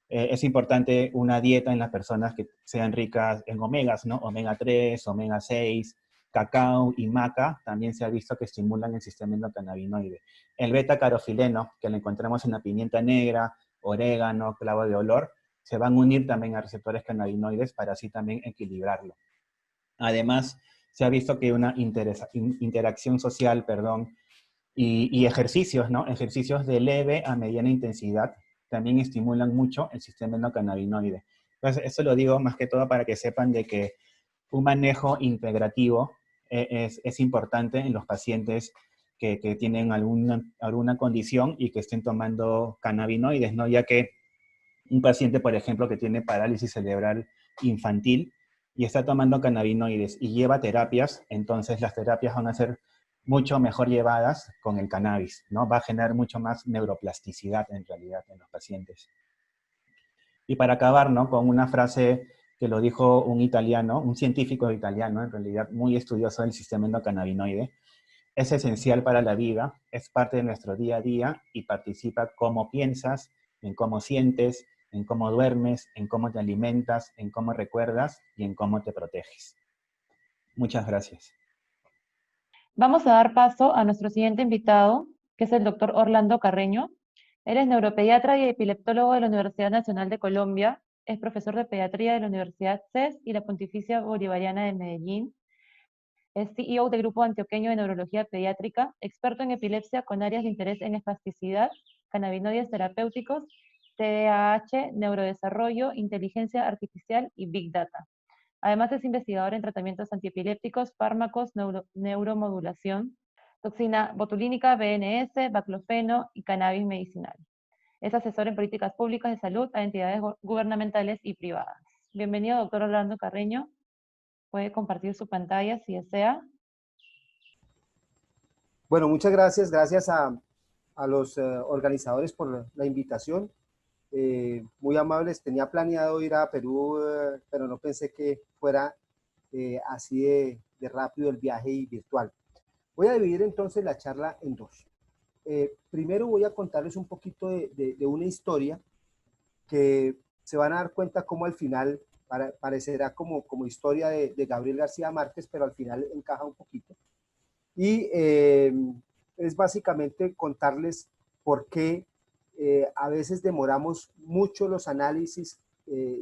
Es importante una dieta en las personas que sean ricas en omegas, ¿no? Omega 3, omega 6, cacao y maca, también se ha visto que estimulan el sistema endocannabinoide. El beta-carofileno, que lo encontramos en la pimienta negra, orégano, clavo de olor, se van a unir también a receptores cannabinoides para así también equilibrarlo. Además, se ha visto que una interacción social, perdón, y ejercicios, ¿no? Ejercicios de leve a mediana intensidad también estimulan mucho el sistema endocannabinoide. Entonces, esto lo digo más que todo para que sepan de que un manejo integrativo es importante en los pacientes que tienen alguna condición y que estén tomando cannabinoides, ¿no? Ya que un paciente, por ejemplo, que tiene parálisis cerebral infantil y está tomando cannabinoides y lleva terapias, entonces las terapias van a ser mucho mejor llevadas con el cannabis, ¿no? Va a generar mucho más neuroplasticidad en realidad en los pacientes. Y para acabar, ¿no? Con una frase que lo dijo un italiano, un científico italiano, en realidad muy estudioso del sistema endocannabinoide, es esencial para la vida, es parte de nuestro día a día y participa cómo piensas, en cómo sientes, en cómo duermes, en cómo te alimentas, en cómo recuerdas y en cómo te proteges. Muchas gracias. Vamos a dar paso a nuestro siguiente invitado, que es el doctor Orlando Carreño. Él es neuropediatra y epileptólogo de la Universidad Nacional de Colombia, es profesor de pediatría de la Universidad CES y la Pontificia Bolivariana de Medellín. Es CEO del Grupo Antioqueño de Neurología Pediátrica, experto en epilepsia con áreas de interés en espasticidad, cannabinoides terapéuticos, TDAH, neurodesarrollo, inteligencia artificial y Big Data. Además es investigador en tratamientos antiepilépticos, fármacos, neuromodulación, toxina botulínica, BNS, baclofeno y cannabis medicinal. Es asesor en políticas públicas de salud a entidades gubernamentales y privadas. Bienvenido, doctor Orlando Carreño. Puede compartir su pantalla si desea. Bueno, muchas gracias. Gracias a los organizadores por la invitación. Muy amables. Tenía planeado ir a Perú, pero no pensé que fuera así de rápido el viaje y virtual. Voy a dividir entonces la charla en dos. Primero voy a contarles un poquito de una historia que se van a dar cuenta cómo al final parecerá como historia de Gabriel García Márquez, pero al final encaja un poquito. Y es básicamente contarles por qué a veces demoramos mucho los análisis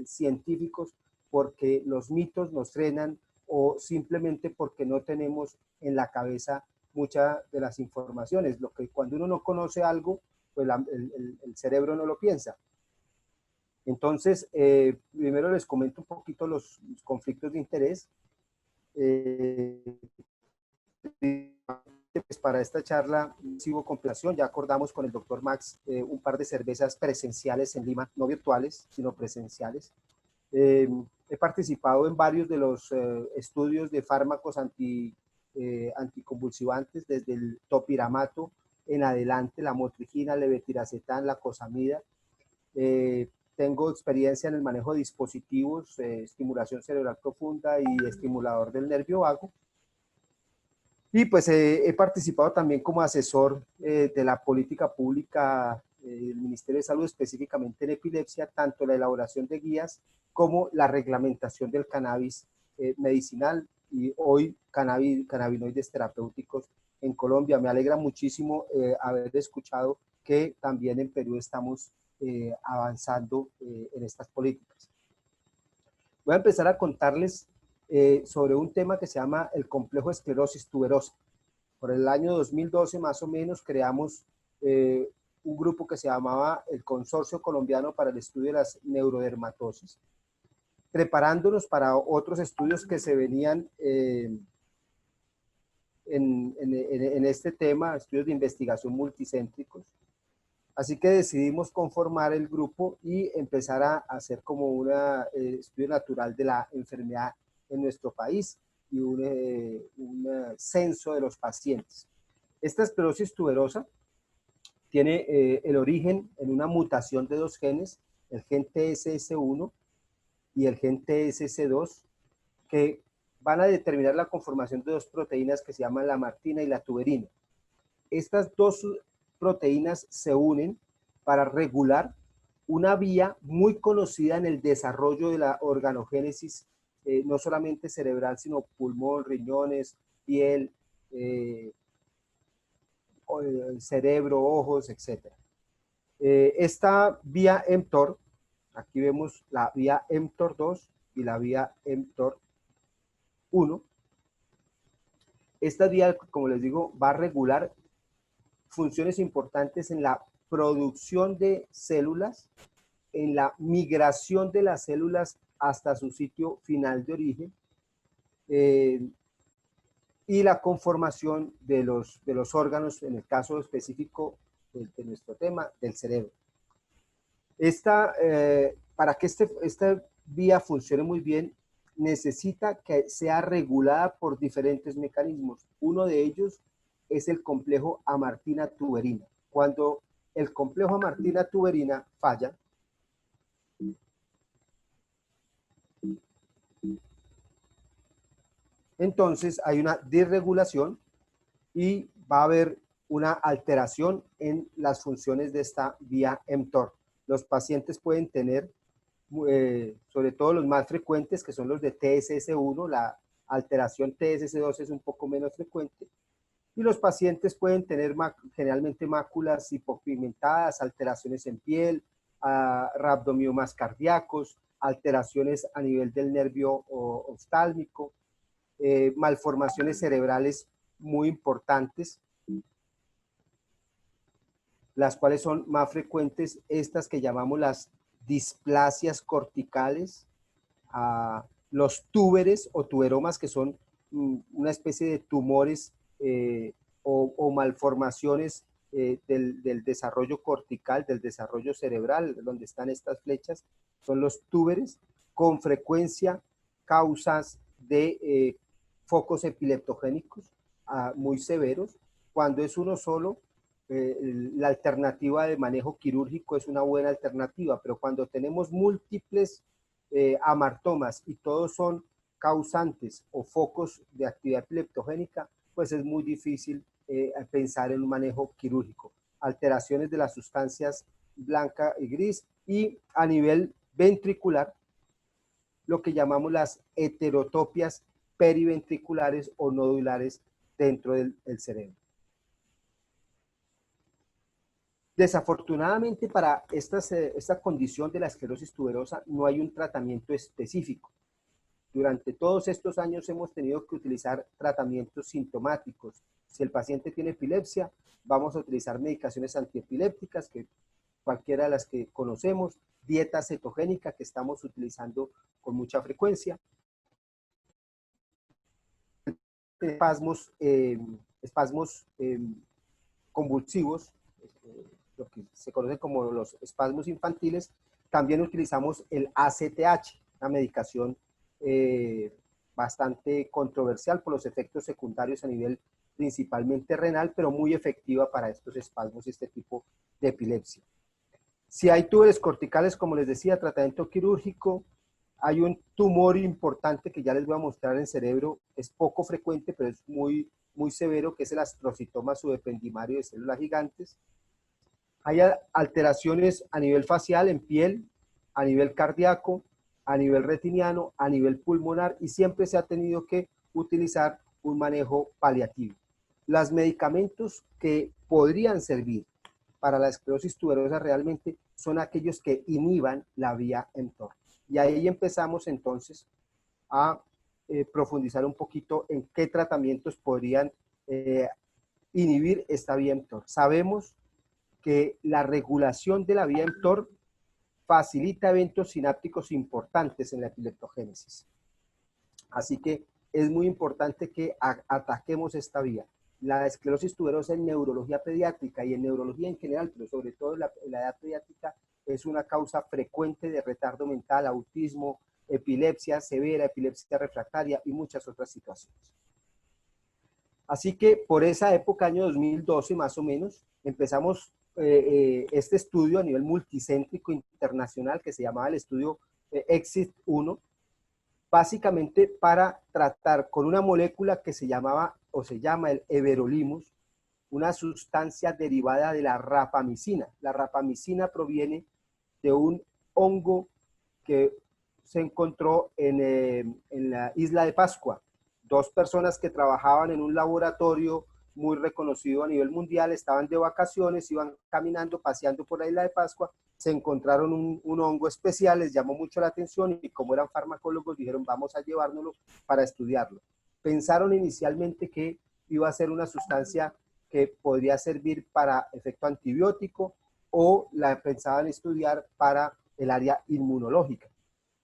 científicos, porque los mitos nos frenan o simplemente porque no tenemos en la cabeza muchas de las informaciones. Lo que cuando uno no conoce algo, pues el cerebro no lo piensa. Entonces, primero les comento un poquito los conflictos de interés. Pues para esta charla sigo con plación, ya acordamos con el doctor Max un par de cervezas presenciales en Lima, no virtuales, sino presenciales. He participado en varios de los estudios de fármacos anticonvulsivantes, desde el topiramato en adelante, la motrigina, levetiracetam, la cosamida. Tengo experiencia en el manejo de dispositivos, estimulación cerebral profunda y estimulador del nervio vago. Y pues he participado también como asesor de la política pública del Ministerio de Salud, específicamente en epilepsia, tanto la elaboración de guías como la reglamentación del cannabis medicinal y hoy cannabinoides terapéuticos en Colombia. Me alegra muchísimo haber escuchado que también en Perú estamos avanzando en estas políticas. Voy a empezar a contarles sobre un tema que se llama el complejo de esclerosis tuberosa. Por el año 2012 más o menos creamos un grupo que se llamaba el Consorcio Colombiano para el Estudio de las Neurodermatosis, preparándonos para otros estudios que se venían en este tema, estudios de investigación multicéntricos. Así que decidimos conformar el grupo y empezar a hacer como un estudio natural de la enfermedad en nuestro país y un censo de los pacientes. Esta esclerosis tuberosa tiene el origen en una mutación de dos genes, el gen TSS1 y el gen TSS2, que van a determinar la conformación de dos proteínas que se llaman la martina y la tuberina. Estas dos proteínas se unen para regular una vía muy conocida en el desarrollo de la organogénesis, no solamente cerebral, sino pulmón, riñones, piel, cerebro, ojos, etc. Esta vía mTOR, aquí vemos la vía mTOR2 y la vía mTOR1. Esta vía, como les digo, va a regular funciones importantes en la producción de células, en la migración de las células hasta su sitio final de origen, y la conformación de los órganos, en el caso específico de nuestro tema, del cerebro. Para que esta vía funcione muy bien, necesita que sea regulada por diferentes mecanismos. Uno de ellos es el complejo amartina-tuberina. Cuando el complejo amartina-tuberina falla, entonces hay una disregulación y va a haber una alteración en las funciones de esta vía mTOR. Los pacientes pueden tener, sobre todo los más frecuentes, que son los de TSS1, la alteración TSS2 es un poco menos frecuente, y los pacientes pueden tener generalmente máculas hipopigmentadas, alteraciones en piel, rhabdomiomas cardíacos, alteraciones a nivel del nervio oftálmico, malformaciones cerebrales muy importantes, las cuales son más frecuentes, estas que llamamos las displasias corticales, los túberes o tuberomas, que son una especie de tumores o malformaciones del desarrollo cortical, del desarrollo cerebral, donde están estas flechas, son los túberes, con frecuencia causas de focos epileptogénicos muy severos. Cuando es uno solo, la alternativa de manejo quirúrgico es una buena alternativa, pero cuando tenemos múltiples amartomas y todos son causantes o focos de actividad epileptogénica, pues es muy difícil pensar en un manejo quirúrgico. Alteraciones de las sustancias blanca y gris, y a nivel ventricular, lo que llamamos las heterotopias periventriculares o nodulares dentro del cerebro. Desafortunadamente, para esta condición de la esclerosis tuberosa no hay un tratamiento específico. Durante todos estos años hemos tenido que utilizar tratamientos sintomáticos. Si el paciente tiene epilepsia, vamos a utilizar medicaciones antiepilépticas, que cualquiera de las que conocemos, dieta cetogénica que estamos utilizando con mucha frecuencia, espasmos convulsivos, lo que se conoce como los espasmos infantiles. También utilizamos el ACTH, una medicación bastante controversial por los efectos secundarios a nivel principalmente renal, pero muy efectiva para estos espasmos y este tipo de epilepsia. Si hay túberes corticales, como les decía, tratamiento quirúrgico. Hay un tumor importante que ya les voy a mostrar en cerebro, es poco frecuente, pero es muy, muy severo, que es el astrocitoma subependimario de células gigantes. Hay alteraciones a nivel facial, en piel, a nivel cardíaco, a nivel retiniano, a nivel pulmonar, y siempre se ha tenido que utilizar un manejo paliativo. Los medicamentos que podrían servir para la esclerosis tuberosa realmente son aquellos que inhiban la vía mTOR. Y ahí empezamos entonces a profundizar un poquito en qué tratamientos podrían inhibir esta vía mTOR. Sabemos que la regulación de la vía mTOR facilita eventos sinápticos importantes en la epileptogénesis. Así que es muy importante que ataquemos esta vía. La esclerosis tuberosa en neurología pediátrica y en neurología en general, pero sobre todo en la edad pediátrica, es una causa frecuente de retardo mental, autismo, epilepsia severa, epilepsia refractaria y muchas otras situaciones. Así que por esa época, año 2012 más o menos, empezamos este estudio a nivel multicéntrico internacional que se llamaba el estudio EXIT-1, básicamente para tratar con una molécula que se llamaba o se llama el everolimus, una sustancia derivada de la rapamicina. La rapamicina proviene de un hongo que se encontró en la isla de Pascua. Dos personas que trabajaban en un laboratorio muy reconocido a nivel mundial, estaban de vacaciones, iban caminando, paseando por la isla de Pascua, se encontraron un hongo especial, les llamó mucho la atención y como eran farmacólogos dijeron vamos a llevárnoslo para estudiarlo. Pensaron inicialmente que iba a ser una sustancia que podría servir para efecto antibiótico o la pensaban estudiar para el área inmunológica.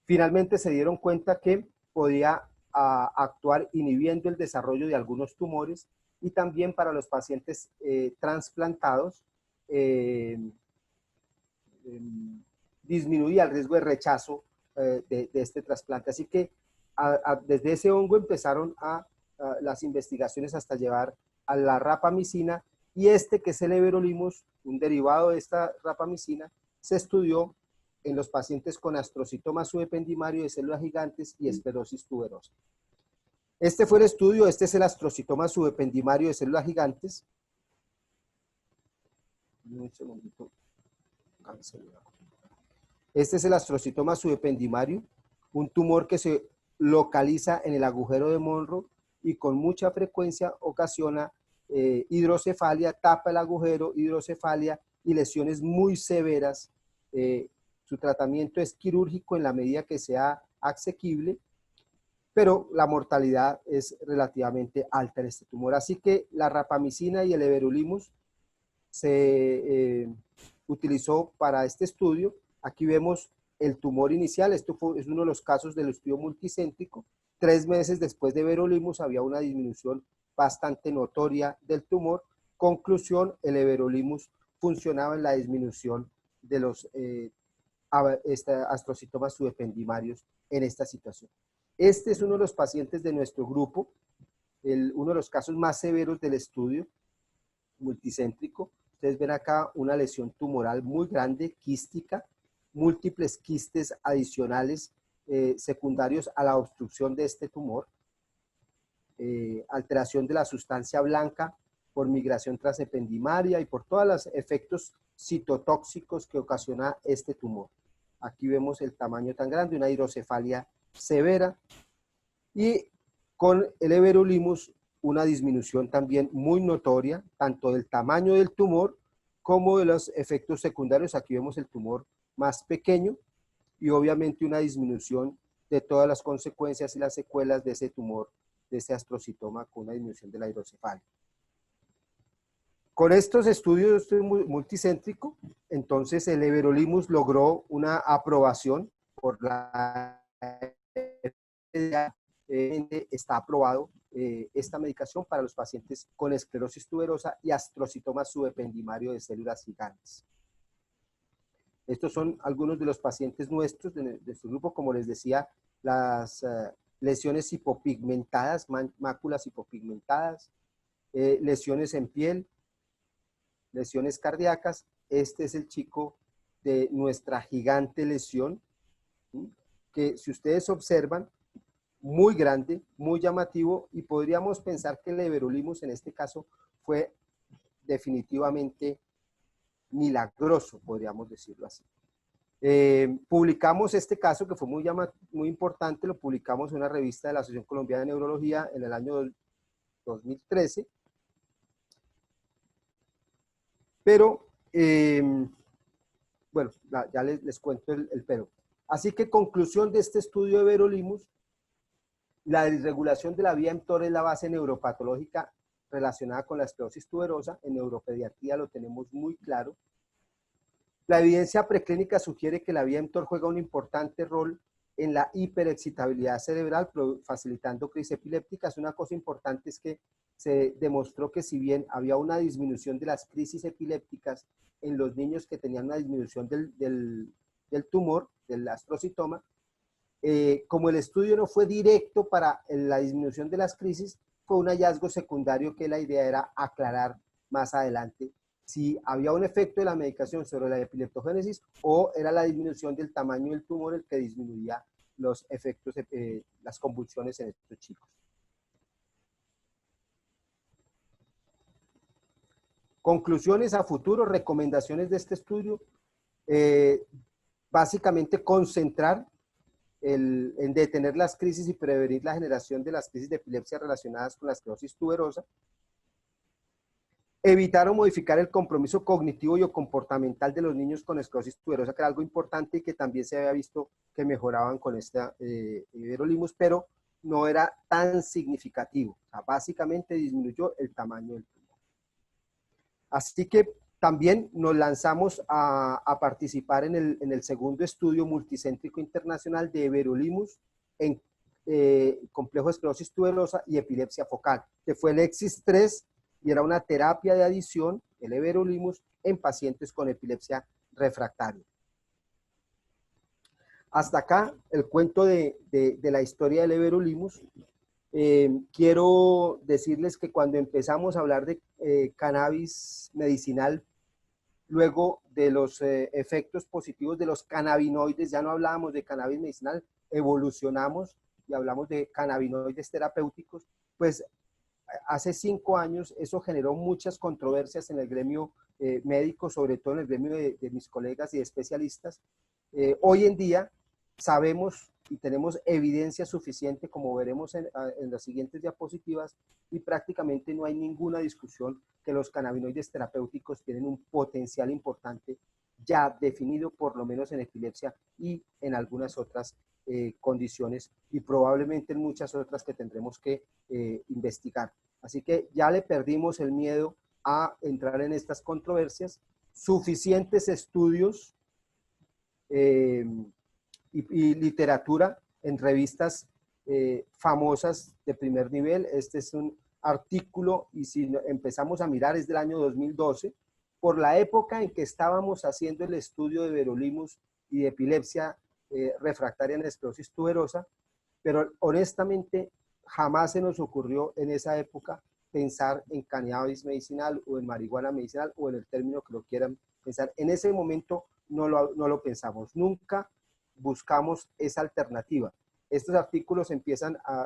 Finalmente se dieron cuenta que podía actuar inhibiendo el desarrollo de algunos tumores y también para los pacientes trasplantados disminuía el riesgo de rechazo de este trasplante. Así que desde ese hongo empezaron las investigaciones hasta llevar a la rapamicina y que es el everolimus, un derivado de esta rapamicina, se estudió en los pacientes con astrocitoma subependimario de células gigantes y esclerosis tuberosa. Este fue el estudio, este es el astrocitoma subependimario de células gigantes. Un segundito. Este es el astrocitoma subependimario, un tumor que se localiza en el agujero de Monro y con mucha frecuencia ocasiona hidrocefalia, tapa el agujero, hidrocefalia y lesiones muy severas. Su tratamiento es quirúrgico en la medida que sea asequible, pero la mortalidad es relativamente alta en este tumor. Así que la rapamicina y el everolimus se utilizó para este estudio. Aquí vemos el tumor inicial, es uno de los casos del estudio multicéntrico. 3 meses después de everolimus había una disminución bastante notoria del tumor. Conclusión, el everolimus funcionaba en la disminución de los astrocitomas subependimarios en esta situación. Este es uno de los pacientes de nuestro grupo, uno de los casos más severos del estudio multicéntrico. Ustedes ven acá una lesión tumoral muy grande, quística, múltiples quistes adicionales secundarios a la obstrucción de este tumor, alteración de la sustancia blanca por migración transependimaria y por todos los efectos citotóxicos que ocasiona este tumor. Aquí vemos el tamaño tan grande, una hidrocefalia severa y con el everolimus una disminución también muy notoria, tanto del tamaño del tumor como de los efectos secundarios. Aquí vemos el tumor más pequeño y obviamente una disminución de todas las consecuencias y las secuelas de ese tumor, de ese astrocitoma con una disminución de la hidrocefalia. Con estos estudios multicéntrico, entonces el everolimus logró una aprobación por la FDA, está aprobado esta medicación para los pacientes con esclerosis tuberosa y astrocitoma subependimario de células gigantes. Estos son algunos de los pacientes nuestros de su grupo, como les decía, las lesiones hipopigmentadas, máculas hipopigmentadas, lesiones en piel, lesiones cardíacas. Este es el chico de nuestra gigante lesión, que si ustedes observan, muy grande, muy llamativo, y podríamos pensar que el everolimus en este caso fue definitivamente milagroso, podríamos decirlo así. Publicamos este caso que fue muy importante, lo publicamos en una revista de la Asociación Colombiana de Neurología en el año 2013. Pero, bueno, ya les cuento el pero. Así que conclusión de este estudio de Everolimus, la disregulación de la vía mTOR es la base neuropatológica relacionada con la esclerosis tuberosa. En neuropediatría lo tenemos muy claro. La evidencia preclínica sugiere que la vía mTOR juega un importante rol en la hiperexcitabilidad cerebral, facilitando crisis epilépticas. Una cosa importante es que se demostró que si bien había una disminución de las crisis epilépticas en los niños que tenían una disminución del tumor, del astrocitoma, como el estudio no fue directo para la disminución de las crisis, fue un hallazgo secundario que la idea era aclarar más adelante si había un efecto de la medicación sobre la epileptogénesis o era la disminución del tamaño del tumor el que disminuía los efectos, las convulsiones en estos chicos. Conclusiones a futuro, recomendaciones de este estudio, básicamente concentrar en detener las crisis y prevenir la generación de las crisis de epilepsia relacionadas con la esclerosis tuberosa, evitar o modificar el compromiso cognitivo y o comportamental de los niños con esclerosis tuberosa, que era algo importante y que también se había visto que mejoraban con esta Everolimus, pero no era tan significativo. O sea, básicamente disminuyó el tamaño del tumor. Así que también nos lanzamos a participar en el segundo estudio multicéntrico internacional de Everolimus en complejo de esclerosis tuberosa y epilepsia focal, que fue el EXIS-3, y era una terapia de adición, el Everolimus, en pacientes con epilepsia refractaria. Hasta acá el cuento de la historia del Everolimus. Quiero decirles que cuando empezamos a hablar de cannabis medicinal, luego de los efectos positivos de los cannabinoides, ya no hablábamos de cannabis medicinal, evolucionamos y hablamos de cannabinoides terapéuticos, pues hace 5 años eso generó muchas controversias en el gremio médico, sobre todo en el gremio de mis colegas y de especialistas. Hoy en día sabemos y tenemos evidencia suficiente, como veremos en las siguientes diapositivas, y prácticamente no hay ninguna discusión que los cannabinoides terapéuticos tienen un potencial importante ya definido, por lo menos en epilepsia y en algunas otras condiciones, y probablemente en muchas otras que tendremos que investigar. Así que ya le perdimos el miedo a entrar en estas controversias. Suficientes estudios y literatura en revistas famosas de primer nivel. Este es un artículo, y si empezamos a mirar es del año 2012, por la época en que estábamos haciendo el estudio de Everolimus y de epilepsia refractaria en esclerosis tuberosa, pero honestamente jamás se nos ocurrió en esa época pensar en cannabis medicinal o en marihuana medicinal o en el término que lo quieran pensar. En ese momento no lo pensamos, nunca buscamos esa alternativa. Estos artículos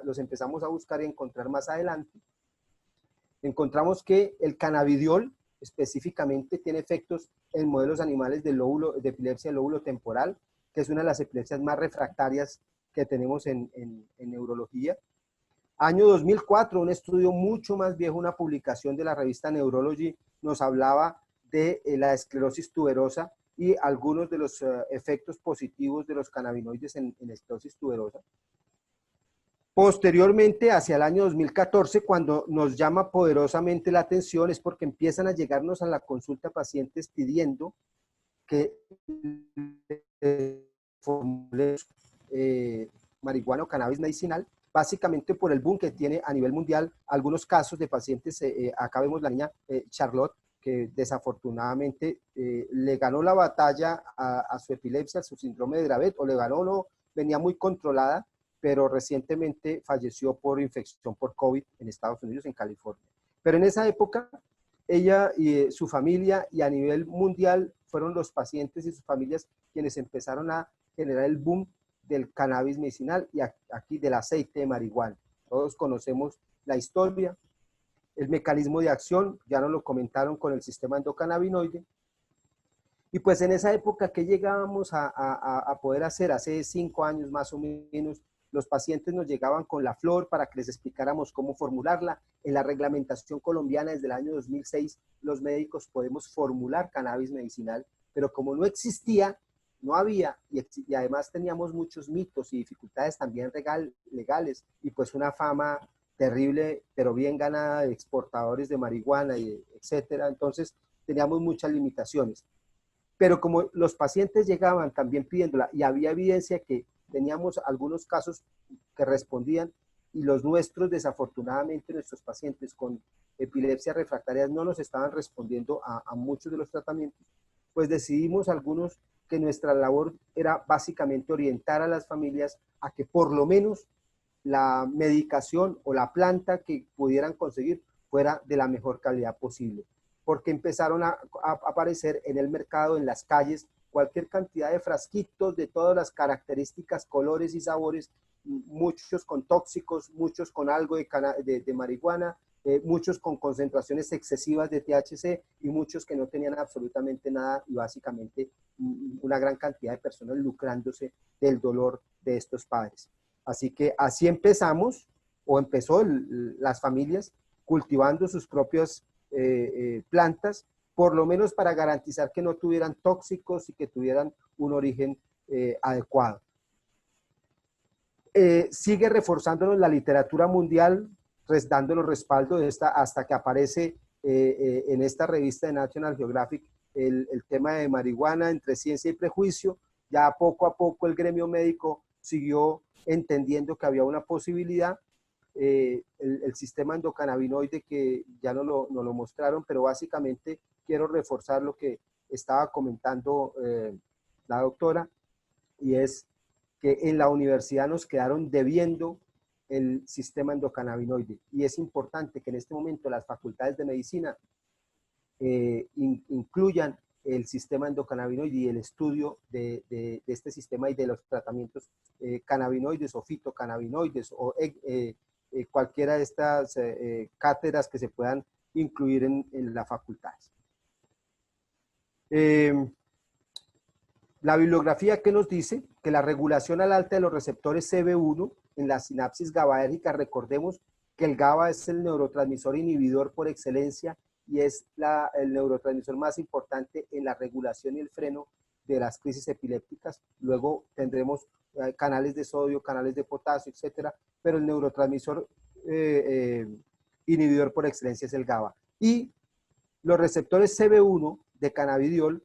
los empezamos a buscar y encontrar más adelante. Encontramos que el cannabidiol específicamente tiene efectos en modelos animales de epilepsia del lóbulo temporal, que es una de las epilepsias más refractarias que tenemos en neurología. Año 2004, un estudio mucho más viejo, una publicación de la revista Neurology, nos hablaba de la esclerosis tuberosa y algunos de los efectos positivos de los cannabinoides en esclerosis tuberosa. Posteriormente, hacia el año 2014, cuando nos llama poderosamente la atención, es porque empiezan a llegarnos a la consulta pacientes pidiendo que formulemos marihuana o cannabis medicinal, básicamente por el boom que tiene a nivel mundial algunos casos de pacientes. Acá vemos la niña Charlotte, que desafortunadamente le ganó la batalla a su epilepsia, a su síndrome de Dravet, o le ganó, no, venía muy controlada, pero recientemente falleció por infección por COVID en Estados Unidos, en California. Pero en esa época, ella y su familia, y a nivel mundial, fueron los pacientes y sus familias quienes empezaron a generar el boom del cannabis medicinal y aquí del aceite de marihuana. Todos conocemos la historia, el mecanismo de acción, ya nos lo comentaron con el sistema endocannabinoide. Y pues en esa época, ¿qué llegábamos a poder hacer? Hace 5 años más o menos, los pacientes nos llegaban con la flor para que les explicáramos cómo formularla. En la reglamentación colombiana desde el año 2006, los médicos podemos formular cannabis medicinal, pero como no existía, no había, y además teníamos muchos mitos y dificultades también legales, y pues una fama terrible, pero bien ganada de exportadores de marihuana, y etcétera. Entonces teníamos muchas limitaciones. Pero como los pacientes llegaban también pidiéndola y había evidencia que teníamos algunos casos que respondían, y los nuestros, desafortunadamente, nuestros pacientes con epilepsia refractaria no nos estaban respondiendo a muchos de los tratamientos, pues decidimos algunos que nuestra labor era básicamente orientar a las familias a que por lo menos la medicación o la planta que pudieran conseguir fuera de la mejor calidad posible, porque empezaron a aparecer en el mercado, en las calles, cualquier cantidad de frasquitos de todas las características, colores y sabores, muchos con tóxicos, muchos con algo de marihuana, muchos con concentraciones excesivas de THC y muchos que no tenían absolutamente nada, y básicamente una gran cantidad de personas lucrándose del dolor de estos padres. Así que así empezamos, o empezó las familias cultivando sus propias plantas, por lo menos para garantizar que no tuvieran tóxicos y que tuvieran un origen adecuado. Sigue reforzándonos la literatura mundial, dándonos respaldo de esta, hasta que aparece en esta revista de National Geographic el tema de marihuana entre ciencia y prejuicio. Ya poco a poco el gremio médico siguió entendiendo que había una posibilidad. El sistema endocannabinoide, que ya no lo mostraron, pero básicamente quiero reforzar lo que estaba comentando la doctora, y es que en la universidad nos quedaron debiendo el sistema endocannabinoide, y es importante que en este momento las facultades de medicina incluyan el sistema endocannabinoide y el estudio de este sistema y de los tratamientos cannabinoides o fitocannabinoides o cualquiera de estas cátedras que se puedan incluir en la facultad. La bibliografía que nos dice que la regulación al alta de los receptores CB1 en la sinapsis GABAérgica, recordemos que el GABA es el neurotransmisor inhibidor por excelencia y es el neurotransmisor más importante en la regulación y el freno de las crisis epilépticas. Luego tendremos canales de sodio, canales de potasio, etcétera, pero el neurotransmisor inhibidor por excelencia es el GABA. Y los receptores CB1 de cannabidiol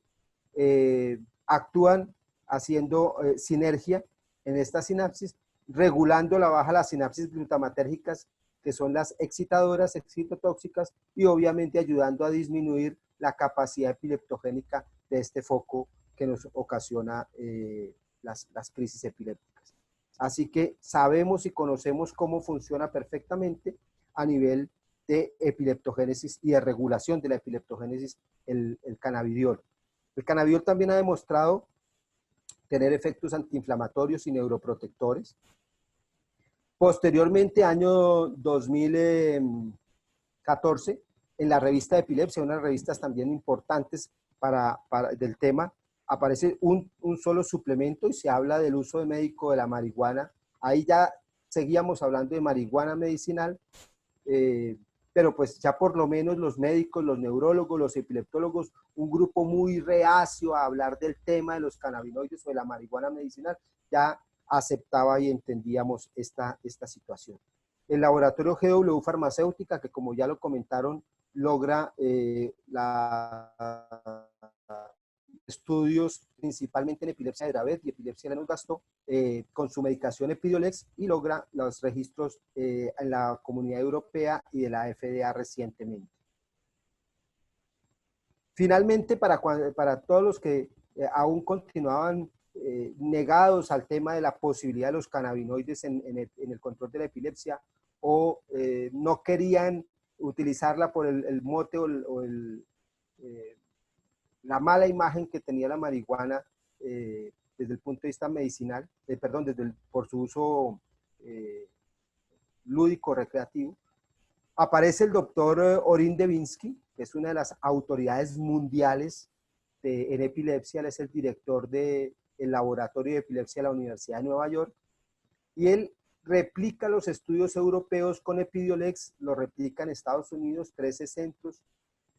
actúan haciendo sinergia en esta sinapsis, regulando la baja de las sinapsis glutamatérgicas, que son las excitadoras, excitotóxicas, y obviamente ayudando a disminuir la capacidad epileptogénica de este foco que nos ocasiona las crisis epilépticas. Así que sabemos y conocemos cómo funciona perfectamente a nivel de epileptogénesis y de regulación de la epileptogénesis el cannabidiol. El cannabidiol también ha demostrado tener efectos antiinflamatorios y neuroprotectores. Posteriormente, año 2014, en la revista de Epilepsia, unas revistas también importantes del tema, aparece un solo suplemento y se habla del uso médico de la marihuana. Ahí ya seguíamos hablando de marihuana medicinal, pero pues ya por lo menos los médicos, los neurólogos, los epileptólogos, un grupo muy reacio a hablar del tema de los cannabinoides o de la marihuana medicinal, ya aceptaba y entendíamos esta situación. El laboratorio GW Farmacéutica, que como ya lo comentaron, logra estudios principalmente en epilepsia de Dravet y epilepsia de Lennox-Gastaut con su medicación Epidiolex, y logra los registros en la Comunidad Europea y de la FDA recientemente. Finalmente, para todos los que aún continuaban negados al tema de la posibilidad de los cannabinoides en el control de la epilepsia, o no querían utilizarla por el mote o la mala imagen que tenía la marihuana desde el punto de vista medicinal, por su uso lúdico, recreativo, aparece el doctor Orrin Devinsky, que es una de las autoridades mundiales en epilepsia. Él es el director del Laboratorio de Epilepsia de la Universidad de Nueva York, y él replica los estudios europeos con Epidiolex, lo replica en Estados Unidos, 13 centros,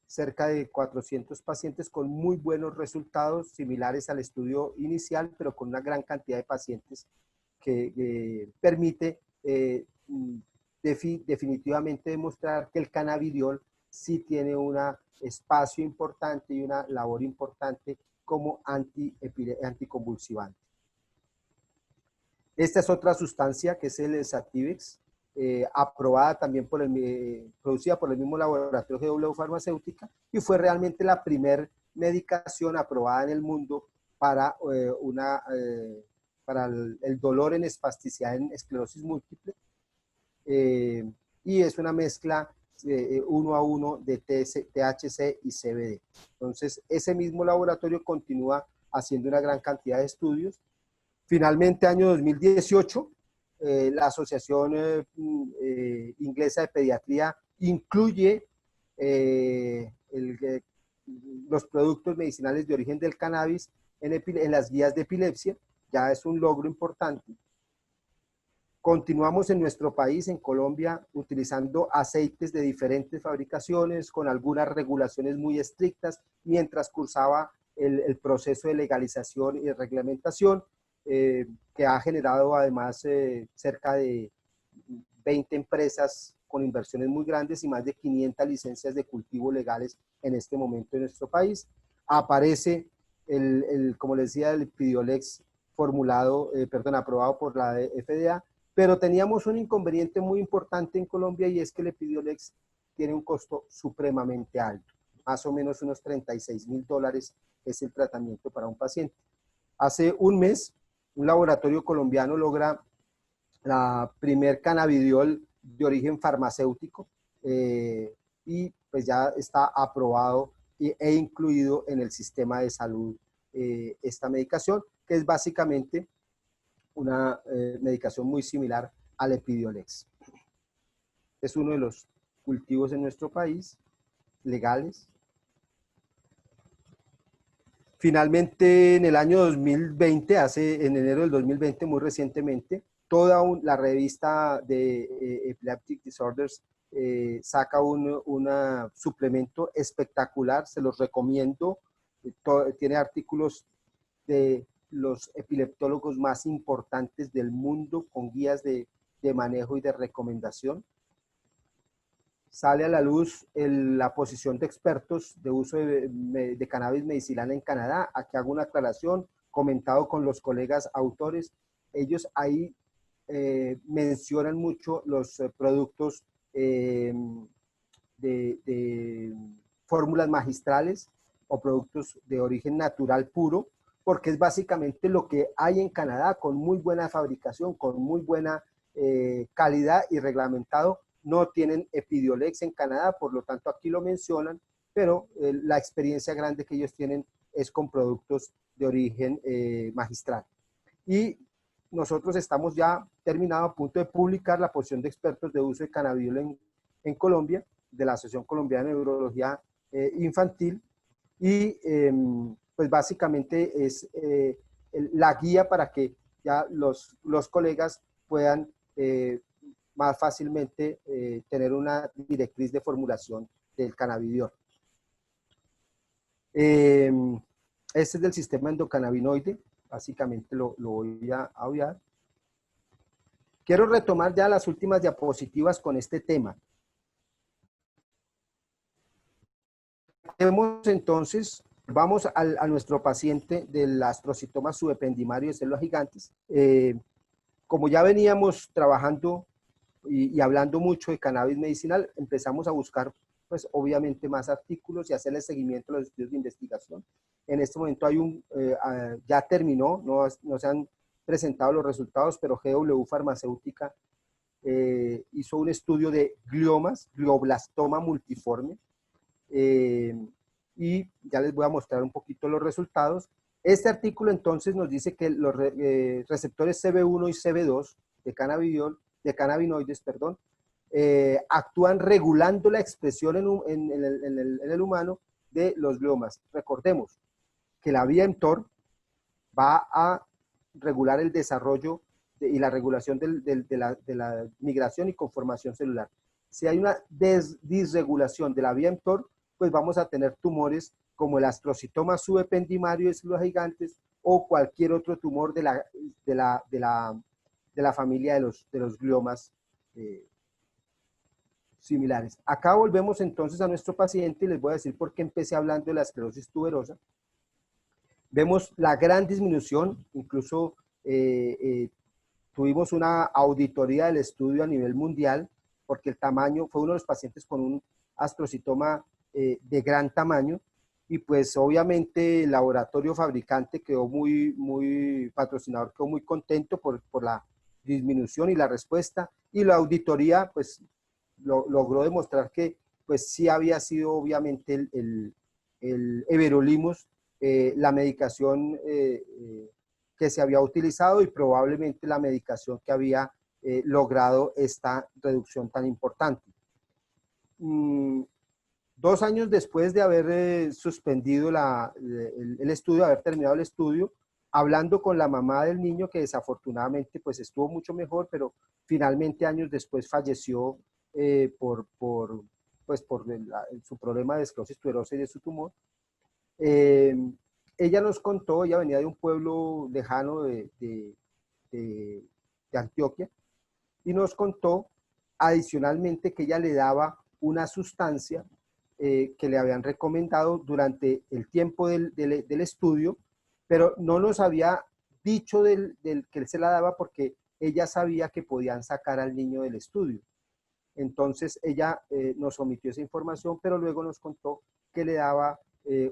cerca de 400 pacientes con muy buenos resultados, similares al estudio inicial, pero con una gran cantidad de pacientes que permite definitivamente demostrar que el cannabidiol sí tiene un espacio importante y una labor importante como anticonvulsivante. Esta es otra sustancia que es el Sativex, aprobada también producida por el mismo laboratorio GW Farmacéutica, y fue realmente la primera medicación aprobada en el mundo para, para el dolor en espasticidad en esclerosis múltiple, y es una mezcla 1 a 1 de THC y CBD. Entonces, ese mismo laboratorio continúa haciendo una gran cantidad de estudios. Finalmente, año 2018, la Asociación Inglesa de Pediatría incluye los productos medicinales de origen del cannabis en las guías de epilepsia. Ya es un logro importante. Continuamos en nuestro país, en Colombia, utilizando aceites de diferentes fabricaciones, con algunas regulaciones muy estrictas, mientras cursaba el proceso de legalización y de reglamentación, que ha generado además cerca de 20 empresas con inversiones muy grandes y más de 500 licencias de cultivo legales en este momento en nuestro país. Aparece, como les decía, el Epidiolex aprobado por la FDA, pero teníamos un inconveniente muy importante en Colombia, y es que el Epidiolex tiene un costo supremamente alto, más o menos unos $36.000 es el tratamiento para un paciente. Hace un mes, un laboratorio colombiano logra la primer cannabidiol de origen farmacéutico, y pues ya está aprobado e incluido en el sistema de salud esta medicación, que es básicamente una medicación muy similar al Epidiolex. Es uno de los cultivos en nuestro país legales. Finalmente, en el año 2020, en enero del 2020, muy recientemente, toda la revista de Epileptic Disorders saca un suplemento espectacular, se los recomiendo. Tiene artículos de los epileptólogos más importantes del mundo, con guías de manejo y de recomendación. Sale a la luz la posición de expertos de uso de cannabis medicinal en Canadá. Aquí hago una aclaración, comentado con los colegas autores. Ellos ahí mencionan mucho los productos de fórmulas magistrales o productos de origen natural puro, porque es básicamente lo que hay en Canadá, con muy buena fabricación, con muy buena calidad y reglamentado. No tienen Epidiolex en Canadá, por lo tanto aquí lo mencionan, pero la experiencia grande que ellos tienen es con productos de origen magistral. Y nosotros estamos ya terminados, a punto de publicar la posición de expertos de uso de cannabidiol en Colombia, de la Asociación Colombiana de Neurología Infantil, y pues básicamente es la guía para que ya los colegas puedan más fácilmente tener una directriz de formulación del cannabidiol. Este es del sistema endocannabinoide, básicamente lo voy a obviar. Quiero retomar ya las últimas diapositivas con este tema. Tenemos entonces, vamos a nuestro paciente del astrocitoma subependimario de células gigantes. Como ya veníamos trabajando y hablando mucho de cannabis medicinal, empezamos a buscar, pues obviamente, más artículos y hacerle seguimiento a los estudios de investigación. En este momento hay ya terminó, no se han presentado los resultados, pero GW Farmacéutica hizo un estudio de gliomas, glioblastoma multiforme, y ya les voy a mostrar un poquito los resultados. Este artículo entonces nos dice que los receptores CB1 y CB2 de cannabinoides, actúan regulando la expresión en el humano de los gliomas. Recordemos, que la vía mTOR va a regular el desarrollo y la regulación de la migración y conformación celular. Si hay una disregulación de la vía mTOR, pues vamos a tener tumores como el astrocitoma subependimario de células gigantes o cualquier otro tumor de la familia de los gliomas similares. Acá volvemos entonces a nuestro paciente y les voy a decir por qué empecé hablando de la esclerosis tuberosa. Vemos la gran disminución, incluso tuvimos una auditoría del estudio a nivel mundial, porque el tamaño, fue uno de los pacientes con un astrocitoma de gran tamaño, y pues obviamente el laboratorio fabricante quedó muy patrocinador, quedó muy contento por la disminución y la respuesta, y la auditoría pues logró demostrar que pues sí había sido obviamente el everolimus, la medicación que se había utilizado y probablemente la medicación que había logrado esta reducción tan importante. 2 años después de haber suspendido el estudio, haber terminado el estudio, hablando con la mamá del niño, que desafortunadamente pues estuvo mucho mejor, pero finalmente años después falleció por su problema de esclerosis tuberosa y de su tumor. Ella nos contó, ella venía de un pueblo lejano de Antioquia, y nos contó adicionalmente que ella le daba una sustancia que le habían recomendado durante el tiempo del estudio, pero no nos había dicho del que él se la daba porque ella sabía que podían sacar al niño del estudio. Entonces ella nos omitió esa información, pero luego nos contó que le daba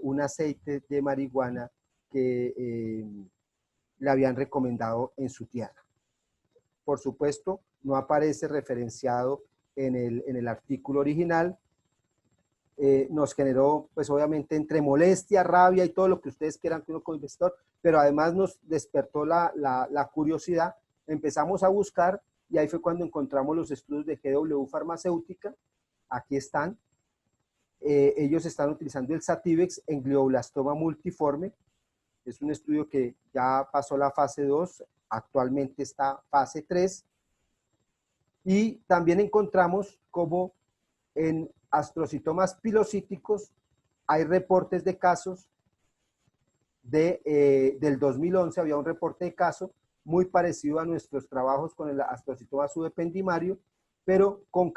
un aceite de marihuana que le habían recomendado en su tierra. Por supuesto, no aparece referenciado en el artículo original. Nos generó, pues obviamente, entre molestia, rabia y todo lo que ustedes quieran que uno como investigador, pero además nos despertó la curiosidad. Empezamos a buscar y ahí fue cuando encontramos los estudios de GW Farmacéutica. Aquí están. Ellos están utilizando el Sativex en glioblastoma multiforme. Es un estudio que ya pasó la fase 2, actualmente está fase 3. Y también encontramos como en astrocitomas pilocíticos hay reportes de casos del 2011, había un reporte de caso muy parecido a nuestros trabajos con el astrocitoma subependimario, pero con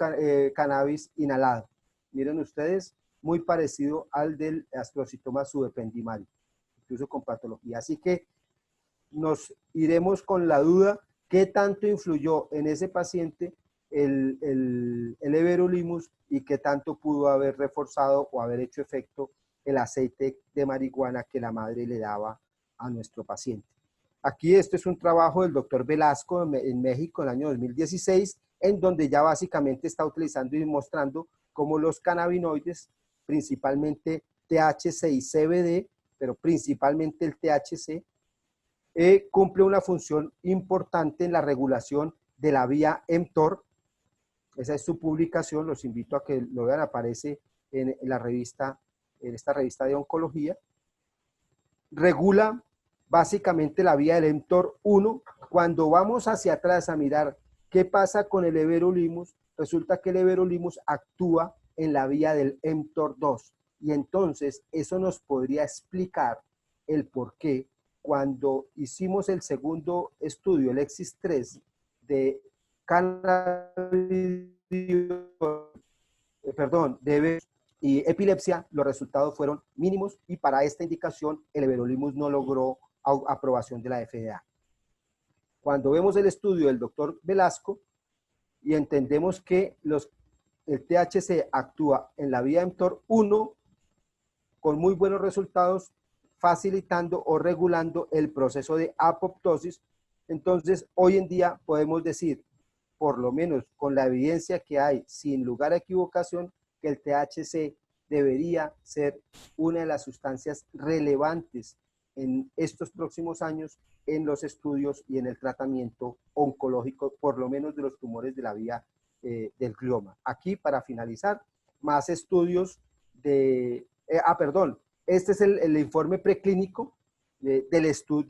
cannabis inhalado. Miren ustedes, muy parecido al del astrocitoma subependimario, incluso con patología. Así que nos iremos con la duda qué tanto influyó en ese paciente el everolimus y qué tanto pudo haber reforzado o haber hecho efecto el aceite de marihuana que la madre le daba a nuestro paciente. Aquí este es un trabajo del doctor Velasco en México en el año 2016, en donde ya básicamente está utilizando y mostrando cómo los cannabinoides, principalmente THC y CBD, pero principalmente el THC, cumple una función importante en la regulación de la vía mTOR. Esa es su publicación, los invito a que lo vean, aparece en la revista, en esta revista de oncología. Regula básicamente la vía del mTOR1. Cuando vamos hacia atrás a mirar qué pasa con el everolimus, resulta que el everolimus actúa en la vía del mTOR2. Y entonces eso nos podría explicar el por qué cuando hicimos el segundo estudio, el EXIS-3, de cannabis, y epilepsia, los resultados fueron mínimos y para esta indicación el everolimus no logró aprobación de la FDA. Cuando vemos el estudio del doctor Velasco y entendemos que el THC actúa en la vía mTOR1 con muy buenos resultados, facilitando o regulando el proceso de apoptosis, entonces hoy en día podemos decir, por lo menos con la evidencia que hay, sin lugar a equivocación, que el THC debería ser una de las sustancias relevantes en estos próximos años en los estudios y en el tratamiento oncológico, por lo menos de los tumores de la vía del glioma. Aquí, para finalizar, más estudios Este es el informe preclínico de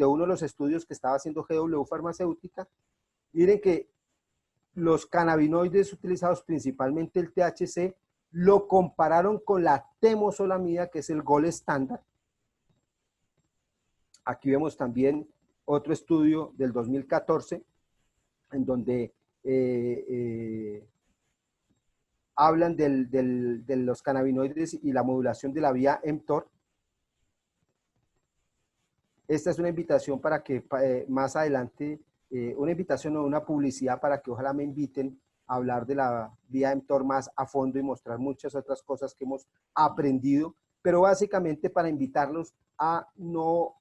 uno de los estudios que estaba haciendo GW Farmacéutica. Miren que los cannabinoides utilizados, principalmente el THC, lo compararon con la temozolomida, que es el gold estándar. Aquí vemos también otro estudio del 2014, en donde hablan de los cannabinoides y la modulación de la vía mTOR. Esta es una invitación para que más adelante, una invitación o una publicidad para que ojalá me inviten a hablar de la vía mTOR más a fondo y mostrar muchas otras cosas que hemos aprendido, pero básicamente para invitarlos a no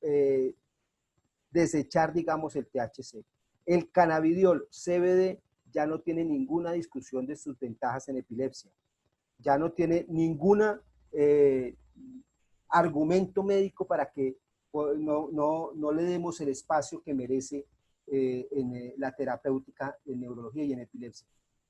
desechar, digamos, el THC. El cannabidiol CBD ya no tiene ninguna discusión de sus ventajas en epilepsia, ya no tiene ningún argumento médico para que no le demos el espacio que merece en la terapéutica en neurología y en epilepsia.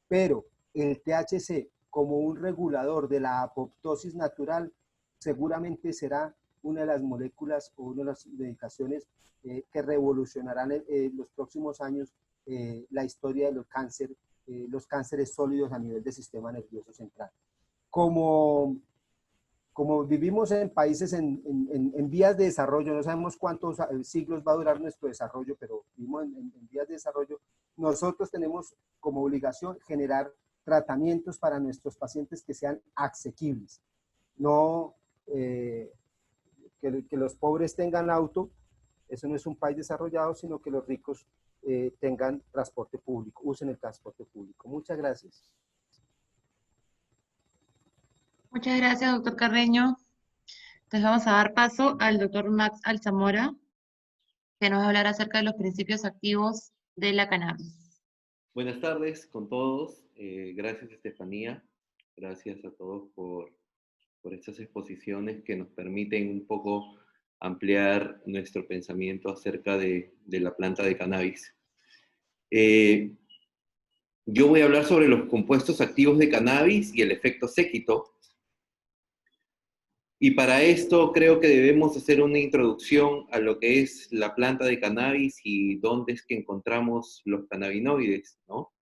Pero el THC, como un regulador de la apoptosis natural, seguramente será una de las moléculas o una de las medicaciones que revolucionarán en los próximos años la historia de los cánceres sólidos a nivel del sistema nervioso central. Como vivimos en países en vías de desarrollo, no sabemos cuántos siglos va a durar nuestro desarrollo, pero vivimos en vías de desarrollo, nosotros tenemos como obligación generar tratamientos para nuestros pacientes que sean asequibles. No que los pobres tengan auto, eso no es un país desarrollado, sino que los ricos tengan transporte público, usen el transporte público. Muchas gracias. Muchas gracias, doctor Carreño. Entonces vamos a dar paso al doctor Max Alzamora, que nos va a hablar acerca de los principios activos de la cannabis. Buenas tardes con todos. Gracias, Estefanía. Gracias a todos por estas exposiciones que nos permiten un poco ampliar nuestro pensamiento acerca de la planta de cannabis. Yo voy a hablar sobre los compuestos activos de cannabis y el efecto séquito. Y para esto creo que debemos hacer una introducción a lo que es la planta de cannabis y dónde es que encontramos los cannabinoides, ¿no?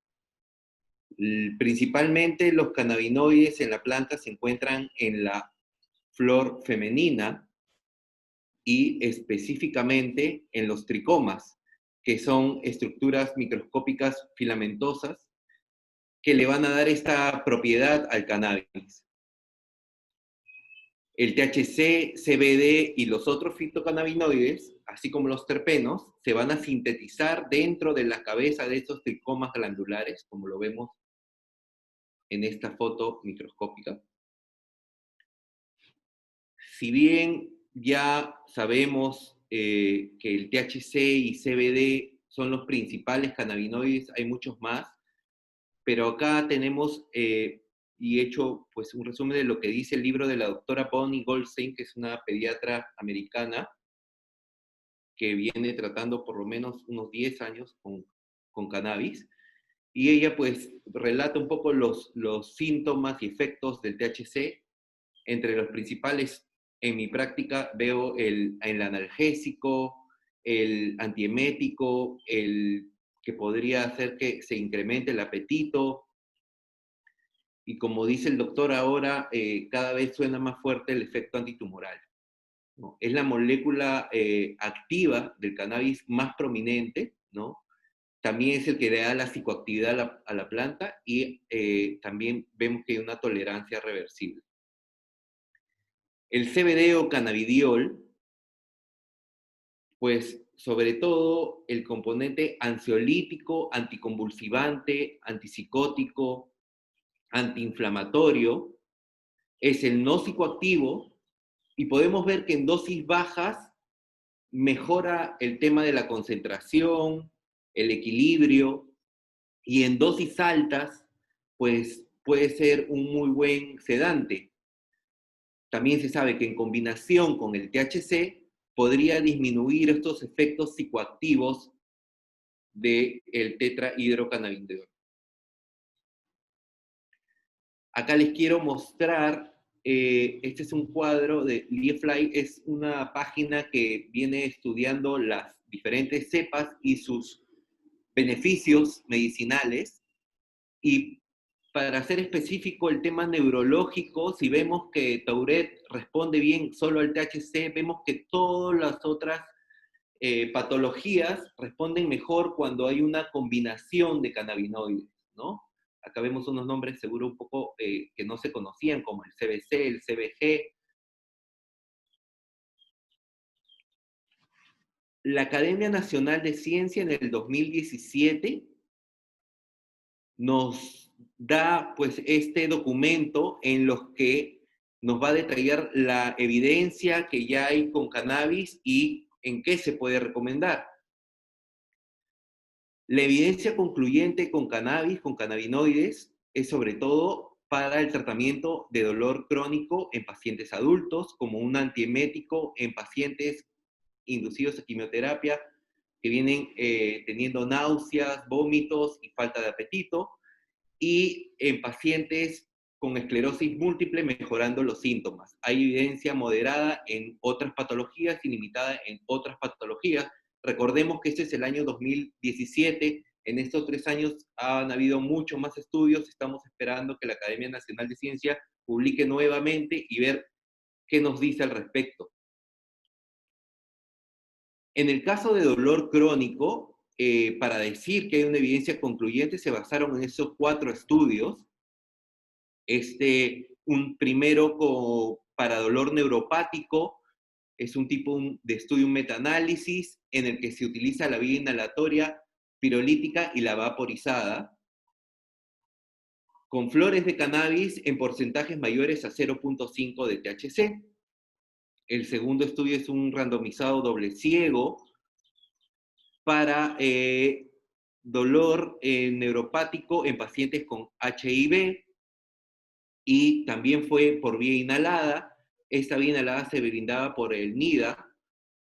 Principalmente los cannabinoides en la planta se encuentran en la flor femenina y específicamente en los tricomas, que son estructuras microscópicas filamentosas que le van a dar esta propiedad al cannabis. El THC, CBD y los otros fitocannabinoides, así como los terpenos, se van a sintetizar dentro de la cabeza de estos tricomas glandulares, como lo vemos en esta foto microscópica. Si bien ya sabemos que el THC y CBD son los principales cannabinoides, hay muchos más, pero acá tenemos, y he hecho pues, un resumen de lo que dice el libro de la doctora Bonnie Goldstein, que es una pediatra americana, que viene tratando por lo menos unos 10 años con cannabis, y ella pues relata un poco los síntomas y efectos del THC. Entre los principales en mi práctica veo el analgésico, el antiemético, el que podría hacer que se incremente el apetito, y como dice el doctor ahora, cada vez suena más fuerte el efecto antitumoral, ¿no? Es la molécula activa del cannabis más prominente, ¿no? También es el que le da la psicoactividad a la planta y también vemos que hay una tolerancia reversible. El CBD o cannabidiol, pues sobre todo el componente ansiolítico, anticonvulsivante, antipsicótico, antiinflamatorio, es el no psicoactivo, y podemos ver que en dosis bajas mejora el tema de la concentración, el equilibrio, y en dosis altas, pues puede ser un muy buen sedante. También se sabe que en combinación con el THC podría disminuir estos efectos psicoactivos del tetrahidrocannabidiol. Acá les quiero mostrar este es un cuadro de Liefly, es una página que viene estudiando las diferentes cepas y sus beneficios medicinales. Y para ser específico, el tema neurológico, si vemos que Tourette responde bien solo al THC, vemos que todas las otras patologías responden mejor cuando hay una combinación de cannabinoides, ¿no? Acá vemos unos nombres seguro un poco que no se conocían, como el CBC, el CBG. La Academia Nacional de Ciencia en el 2017 nos da pues este documento en los que nos va a detallar la evidencia que ya hay con cannabis y en qué se puede recomendar. La evidencia concluyente con cannabis, con cannabinoides, es sobre todo para el tratamiento de dolor crónico en pacientes adultos, como un antiemético en pacientes inducidos a quimioterapia que vienen teniendo náuseas, vómitos y falta de apetito, y en pacientes con esclerosis múltiple mejorando los síntomas. Hay evidencia moderada en otras patologías y limitada en otras patologías. Recordemos que este es el año 2017, en estos 3 años han habido muchos más estudios, estamos esperando que la Academia Nacional de Ciencia publique nuevamente y ver qué nos dice al respecto. En el caso de dolor crónico, para decir que hay una evidencia concluyente, se basaron en esos 4 estudios. Un primero para dolor neuropático, es un tipo de estudio, un metaanálisis, en el que se utiliza la vía inhalatoria, pirolítica y la vaporizada, con flores de cannabis en porcentajes mayores a 0.5 de THC. El segundo estudio es un randomizado doble ciego para dolor neuropático en pacientes con HIV, y también fue por vía inhalada. Esta vía inhalada se brindaba por el NIDA,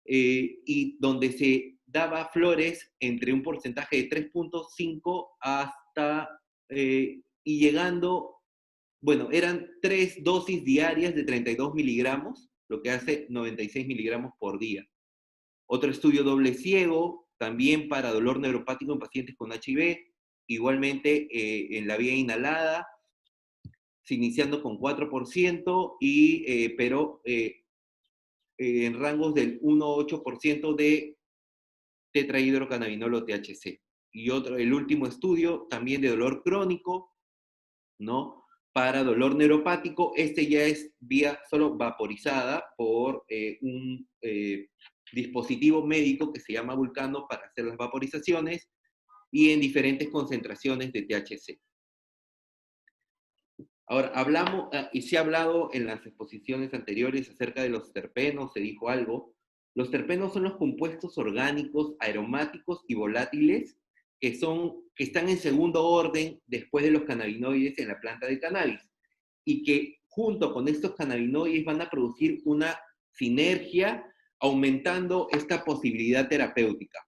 y donde se daba flores entre un porcentaje de 3.5 hasta, y llegando, bueno, eran 3 dosis diarias de 32 miligramos, lo que hace 96 miligramos por día. Otro estudio doble ciego, también para dolor neuropático en pacientes con HIV, igualmente en la vía inhalada, iniciando con 4%, pero en rangos del 1 a 8% de tetrahidrocannabinol o THC. Y el último estudio, también de dolor crónico, ¿no? Para dolor neuropático, ya es vía solo vaporizada por un dispositivo médico que se llama Vulcano para hacer las vaporizaciones, y en diferentes concentraciones de THC. Ahora, hablamos, y se ha hablado en las exposiciones anteriores acerca de los terpenos, se dijo algo. Los terpenos son los compuestos orgánicos, aromáticos y volátiles que están en segundo orden después de los cannabinoides en la planta de cannabis, y que junto con estos cannabinoides van a producir una sinergia aumentando esta posibilidad terapéutica.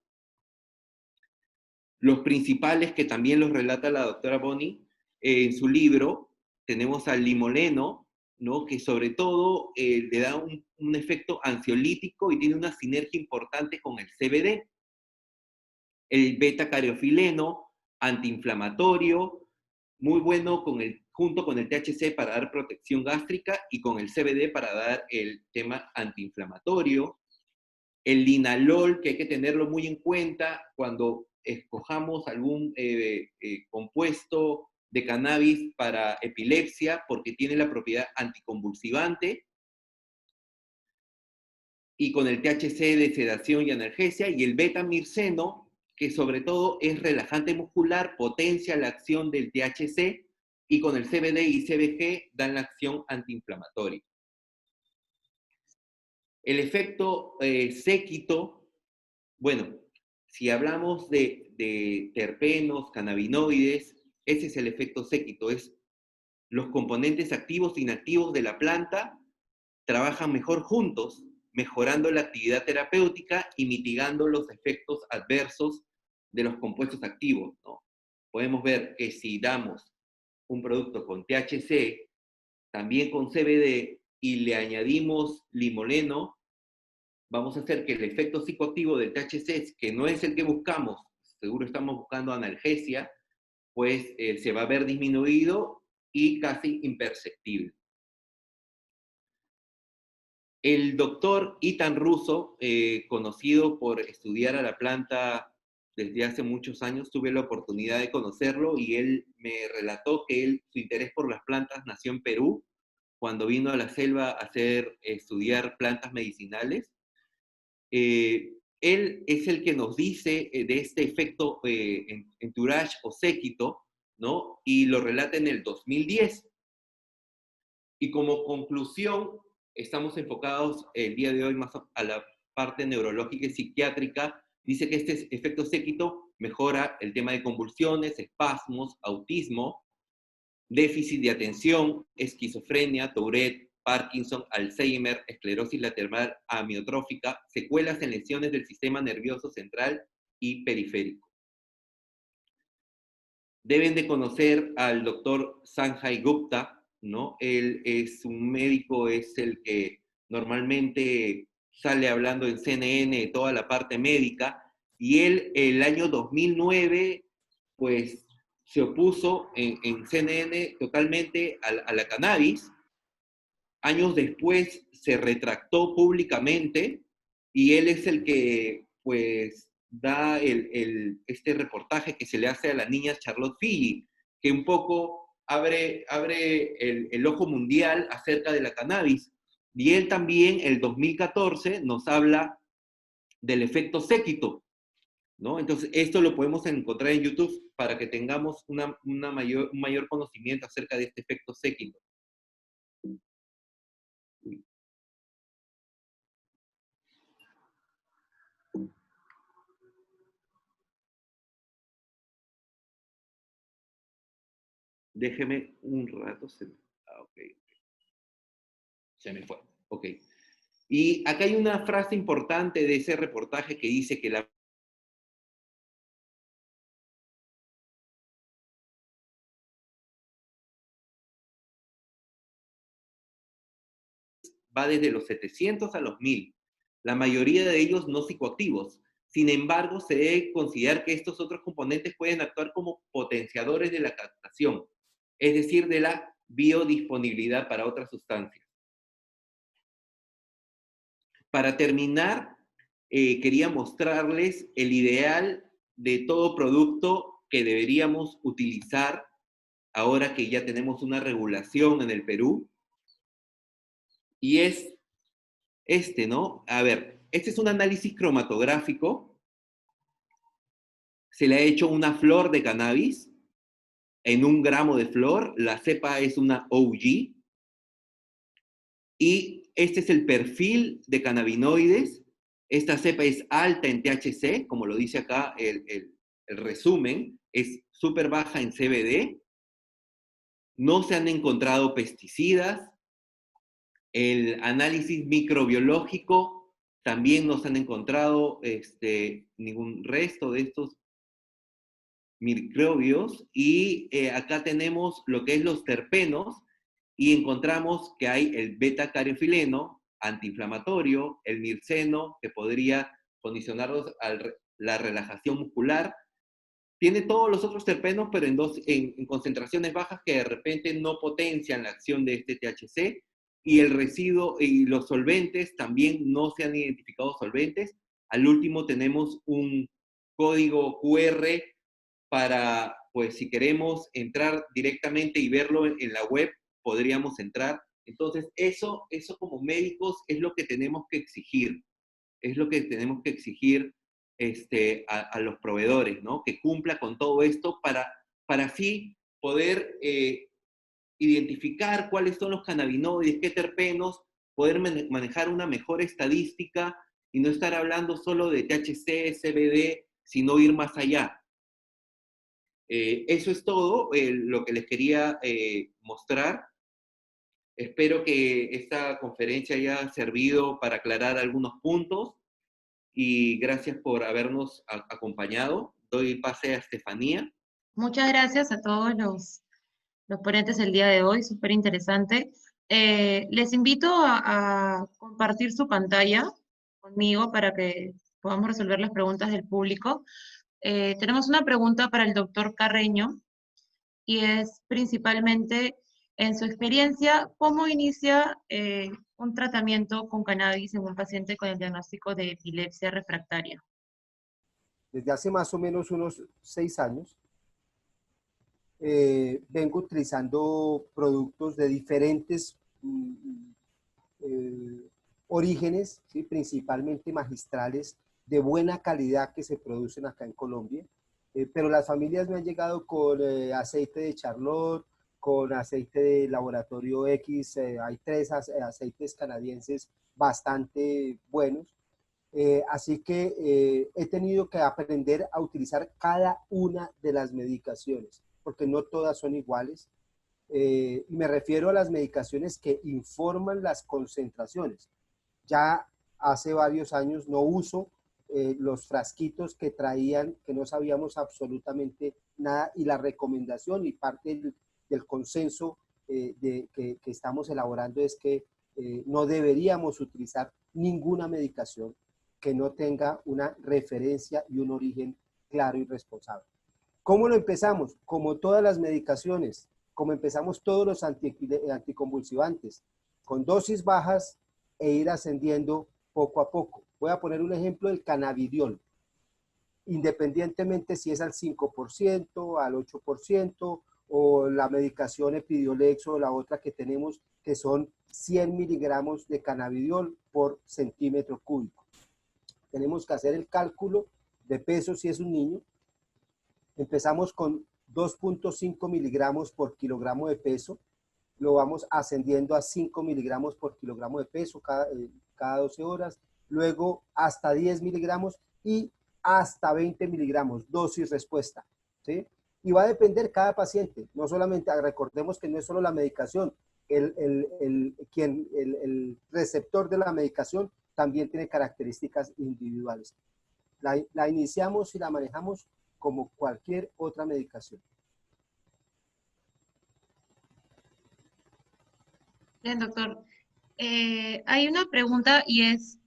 Los principales, que también los relata la doctora Boni en su libro, tenemos al limoleno, ¿no? Que sobre todo le da un efecto ansiolítico y tiene una sinergia importante con el CBD. El beta-cariofileno, antiinflamatorio, muy bueno junto con el THC para dar protección gástrica, y con el CBD para dar el tema antiinflamatorio. El linalol, que hay que tenerlo muy en cuenta cuando escojamos algún compuesto de cannabis para epilepsia, porque tiene la propiedad anticonvulsivante, y con el THC de sedación y analgesia, y el beta-mirceno, que sobre todo es relajante muscular, potencia la acción del THC, y con el CBD y CBG dan la acción antiinflamatoria. El efecto séquito, bueno, si hablamos de terpenos, cannabinoides, ese es el efecto séquito, es los componentes activos e inactivos de la planta trabajan mejor juntos, mejorando la actividad terapéutica y mitigando los efectos adversos de los compuestos activos, ¿no? Podemos ver que si damos un producto con THC también con CBD, y le añadimos limoleno, vamos a hacer que el efecto psicoactivo del THC, que no es el que buscamos, seguro estamos buscando analgesia, pues se va a ver disminuido y casi imperceptible. El doctor Ethan Russo, conocido por estudiar a la planta desde hace muchos años, tuve la oportunidad de conocerlo y él me relató que su interés por las plantas nació en Perú, cuando vino a la selva a estudiar plantas medicinales. Él es el que nos dice de este efecto entourage o séquito, ¿no? Y lo relata en el 2010. Y como conclusión, estamos enfocados el día de hoy más a la parte neurológica y psiquiátrica. Dice que este efecto séquito mejora el tema de convulsiones, espasmos, autismo, déficit de atención, esquizofrenia, Tourette, Parkinson, Alzheimer, esclerosis lateral amiotrófica, secuelas en lesiones del sistema nervioso central y periférico. Deben de conocer al doctor Sanjay Gupta, ¿no? Él es un médico, es el que normalmente sale hablando en CNN de toda la parte médica, y él el año 2009, pues se opuso en CNN totalmente a la cannabis. Años después se retractó públicamente y él es el que pues da este reportaje que se le hace a la niña Charlotte Figi, que un poco abre el ojo mundial acerca de la cannabis. Y él también, el 2014, nos habla del efecto séquito, ¿no? Entonces, esto lo podemos encontrar en YouTube para que tengamos un mayor conocimiento acerca de este efecto séquito. Déjeme un rato. Okay. Se me fue. Ok. Y acá hay una frase importante de ese reportaje que dice que la va desde los 700 a los 1000. La mayoría de ellos no psicoactivos. Sin embargo, se debe considerar que estos otros componentes pueden actuar como potenciadores de la captación, es decir, de la biodisponibilidad para otras sustancias. Para terminar, quería mostrarles el ideal de todo producto que deberíamos utilizar ahora que ya tenemos una regulación en el Perú. Y es este, ¿no? A ver, este es un análisis cromatográfico. Se le ha hecho una flor de cannabis en 1 gramo de flor. La cepa es una OG. Y este es el perfil de cannabinoides. Esta cepa es alta en THC, como lo dice acá el resumen. Es súper baja en CBD. No se han encontrado pesticidas. El análisis microbiológico también no se han encontrado ningún resto de estos microbios. Y acá tenemos lo que es los terpenos, y encontramos que hay el beta-cariofileno, antiinflamatorio, el mirceno, que podría condicionarnos a la relajación muscular. Tiene todos los otros terpenos, pero en concentraciones bajas que de repente no potencian la acción de este THC. Y el residuo y los solventes, también no se han identificado solventes. Al último tenemos un código QR para, pues si queremos entrar directamente y verlo en la web, podríamos entrar. Entonces, eso como médicos es lo que tenemos que exigir. Es lo que tenemos que exigir a los proveedores, ¿no? Que cumpla con todo esto para así poder identificar cuáles son los cannabinoides, qué terpenos, poder manejar una mejor estadística y no estar hablando solo de THC, CBD, sino ir más allá. Eso es todo lo que les quería mostrar. Espero que esta conferencia haya servido para aclarar algunos puntos y gracias por habernos acompañado. Doy pase a Estefanía. Muchas gracias a todos los los ponentes el día de hoy, súper interesante. Les invito a compartir su pantalla conmigo para que podamos resolver las preguntas del público. Tenemos una pregunta para el doctor Carreño y es principalmente, en su experiencia, ¿cómo inicia un tratamiento con cannabis en un paciente con el diagnóstico de epilepsia refractaria? Desde hace más o menos unos 6 años, vengo utilizando productos de diferentes orígenes, ¿sí? Principalmente magistrales, de buena calidad que se producen acá en Colombia, pero las familias me han llegado con aceite de Charlotte, con aceite de laboratorio X, hay 3 aceites canadienses bastante buenos, así que he tenido que aprender a utilizar cada una de las medicaciones, porque no todas son iguales. Y me refiero a las medicaciones que informan las concentraciones. Ya hace varios años no uso los frasquitos que traían, que no sabíamos absolutamente nada, y la recomendación y parte del consenso que estamos elaborando es que no deberíamos utilizar ninguna medicación que no tenga una referencia y un origen claro y responsable. ¿Cómo lo empezamos? Como todas las medicaciones, como empezamos todos los anticonvulsivantes, con dosis bajas e ir ascendiendo poco a poco. Voy a poner un ejemplo del cannabidiol. Independientemente si es al 5%, al 8%, o la medicación Epidiolex o la otra que tenemos, que son 100 miligramos de cannabidiol por centímetro cúbico. Tenemos que hacer el cálculo de peso si es un niño. Empezamos con 2.5 miligramos por kilogramo de peso, lo vamos ascendiendo a 5 miligramos por kilogramo de peso cada 12 horas, luego hasta 10 miligramos y hasta 20 miligramos, dosis respuesta, ¿sí? Y va a depender cada paciente, no solamente, recordemos que no es solo la medicación, el receptor de la medicación también tiene características individuales. La iniciamos y la manejamos como cualquier otra medicación. Bien, doctor. Hay una pregunta y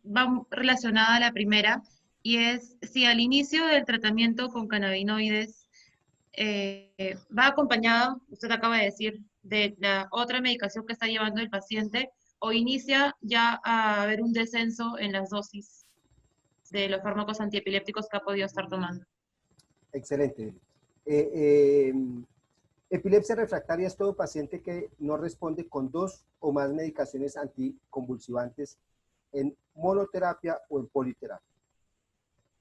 va relacionada a la primera, y es si al inicio del tratamiento con cannabinoides va acompañado, usted acaba de decir, de la otra medicación que está llevando el paciente, o inicia ya a haber un descenso en las dosis de los fármacos antiepilépticos que ha podido estar tomando. Excelente. Epilepsia refractaria es todo paciente que no responde con 2 o más medicaciones anticonvulsivantes en monoterapia o en politerapia.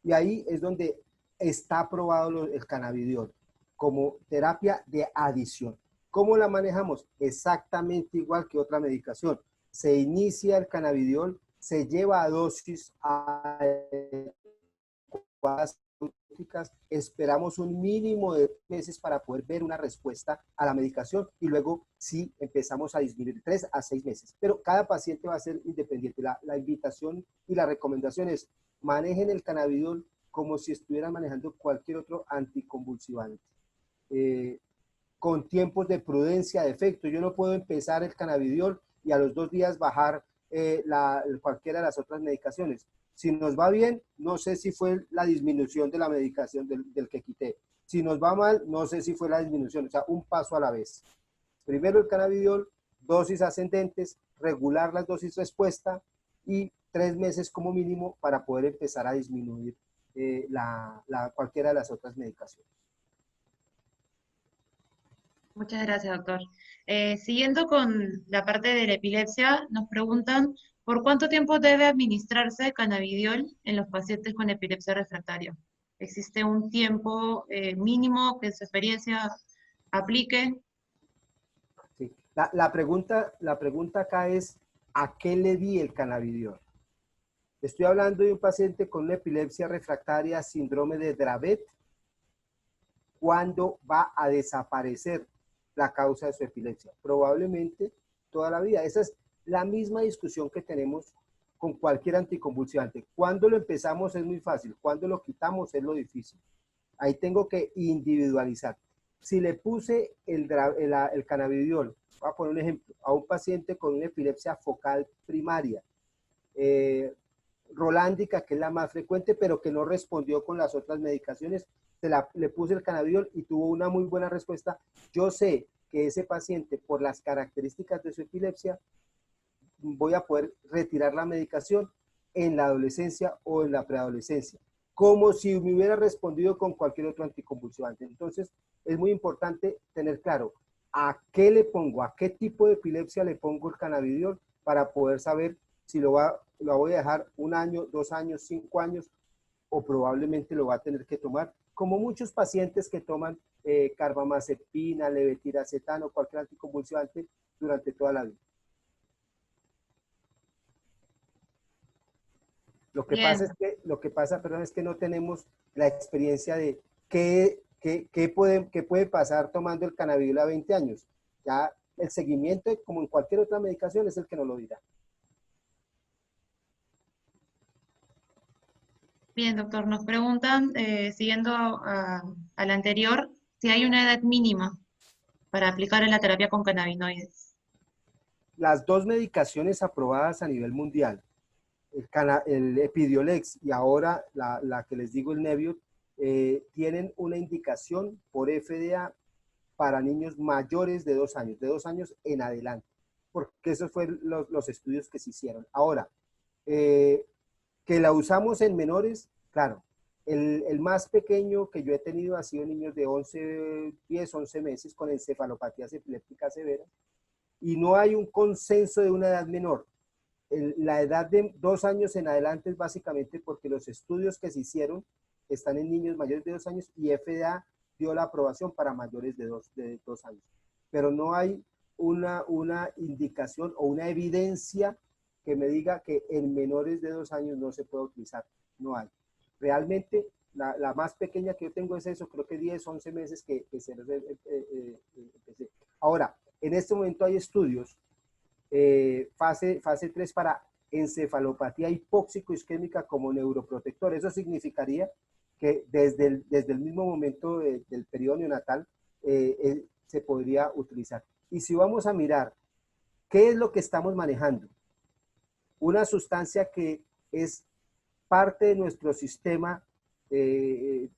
Y ahí es donde está aprobado el cannabidiol como terapia de adición. ¿Cómo la manejamos? Exactamente igual que otra medicación. Se inicia el cannabidiol, se lleva a dosis adecuadas, esperamos un mínimo de meses para poder ver una respuesta a la medicación y luego sí empezamos a disminuir 3 a 6 meses. Pero cada paciente va a ser independiente. La invitación y la recomendación es manejen el cannabidiol como si estuvieran manejando cualquier otro anticonvulsivante. Con tiempos de prudencia, de efecto. Yo no puedo empezar el cannabidiol y a los 2 días bajar cualquiera de las otras medicaciones. Si nos va bien, no sé si fue la disminución de la medicación del que quité. Si nos va mal, no sé si fue la disminución. O sea, un paso a la vez. Primero el cannabidiol, dosis ascendentes, regular las dosis respuesta y 3 meses como mínimo para poder empezar a disminuir cualquiera de las otras medicaciones. Muchas gracias, doctor. Siguiendo con la parte de la epilepsia, nos preguntan ¿por cuánto tiempo debe administrarse cannabidiol en los pacientes con epilepsia refractaria? ¿Existe un tiempo mínimo que en su experiencia aplique? Sí. La pregunta acá es, ¿a qué le di el cannabidiol? Estoy hablando de un paciente con una epilepsia refractaria, síndrome de Dravet. ¿Cuándo va a desaparecer la causa de su epilepsia? Probablemente toda la vida. Esa es la misma discusión que tenemos con cualquier anticonvulsivante. Cuando lo empezamos es muy fácil, cuando lo quitamos es lo difícil. Ahí tengo que individualizar. Si le puse el cannabidiol, voy a poner un ejemplo, a un paciente con una epilepsia focal primaria, rolándica, que es la más frecuente, pero que no respondió con las otras medicaciones, le puse el cannabidiol y tuvo una muy buena respuesta. Yo sé que ese paciente, por las características de su epilepsia, voy a poder retirar la medicación en la adolescencia o en la preadolescencia, como si me hubiera respondido con cualquier otro anticonvulsivante. Entonces, es muy importante tener claro a qué le pongo, a qué tipo de epilepsia le pongo el cannabidiol para poder saber si lo voy a dejar 1 año, 2 años, 5 años, o probablemente lo va a tener que tomar, como muchos pacientes que toman carbamazepina, levetiracetam o cualquier anticonvulsivante durante toda la vida. Lo que pasa, perdón, es que no tenemos la experiencia de qué puede pasar tomando el cannabidiol a 20 años. Ya el seguimiento, como en cualquier otra medicación, es el que nos lo dirá. Bien, doctor, nos preguntan, siguiendo al anterior, si hay una edad mínima para aplicar la terapia con cannabinoides. Las dos medicaciones aprobadas a nivel mundial, el Epidiolex y ahora la que les digo, el Nebiut, tienen una indicación por FDA para niños mayores de 2 años, de 2 años en adelante, porque esos fueron los estudios que se hicieron. Ahora, que la usamos en menores, claro, el más pequeño que yo he tenido ha sido niños de 10, 11 meses con encefalopatías epilépticas severas, y no hay un consenso de una edad menor. La edad de 2 años en adelante es básicamente porque los estudios que se hicieron están en niños mayores de 2 años y FDA dio la aprobación para mayores de 2 años. Pero no hay una indicación o una evidencia que me diga que en menores de 2 años no se puede utilizar. No hay. Realmente, la más pequeña que yo tengo es eso, creo que 10, 11 meses que se empecé. Ahora, en este momento hay estudios fase 3 para encefalopatía hipóxico-isquémica como neuroprotector. Eso significaría que desde el mismo momento del periodo neonatal se podría utilizar. Y si vamos a mirar, ¿qué es lo que estamos manejando? Una sustancia que es parte de nuestro sistema desde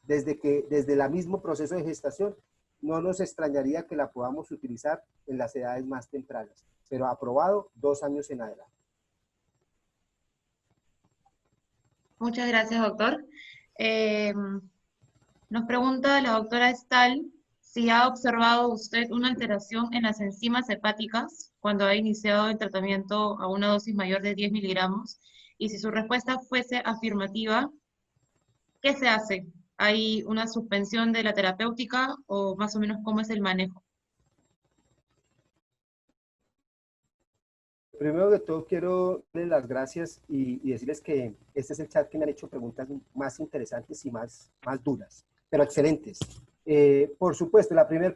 el mismo proceso de gestación. No nos extrañaría que la podamos utilizar en las edades más tempranas, pero aprobado 2 años en adelante. Muchas gracias, doctor. Nos pregunta la doctora Estal si ha observado usted una alteración en las enzimas hepáticas cuando ha iniciado el tratamiento a una dosis mayor de 10 miligramos, y si su respuesta fuese afirmativa, ¿qué se hace? ¿Hay una suspensión de la terapéutica o más o menos cómo es el manejo? Primero de todo quiero darles las gracias y decirles que este es el chat que me han hecho preguntas más interesantes y más duras, pero excelentes. Por supuesto, la primera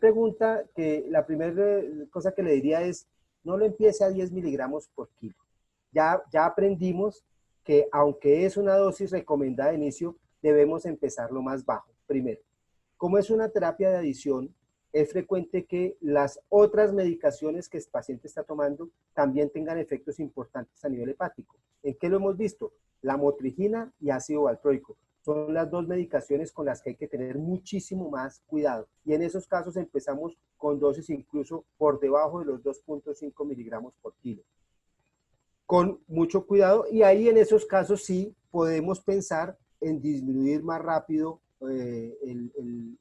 cosa que le diría es, no lo empiece a 10 miligramos por kilo. Ya aprendimos que aunque es una dosis recomendada de inicio, debemos empezarlo más bajo, primero. Como es una terapia de adición, es frecuente que las otras medicaciones que el paciente está tomando también tengan efectos importantes a nivel hepático. ¿En qué lo hemos visto? La motrigina y ácido valproico. Son las dos medicaciones con las que hay que tener muchísimo más cuidado. Y en esos casos empezamos con dosis incluso por debajo de los 2.5 miligramos por kilo. Con mucho cuidado, y ahí en esos casos sí podemos pensar en disminuir más rápido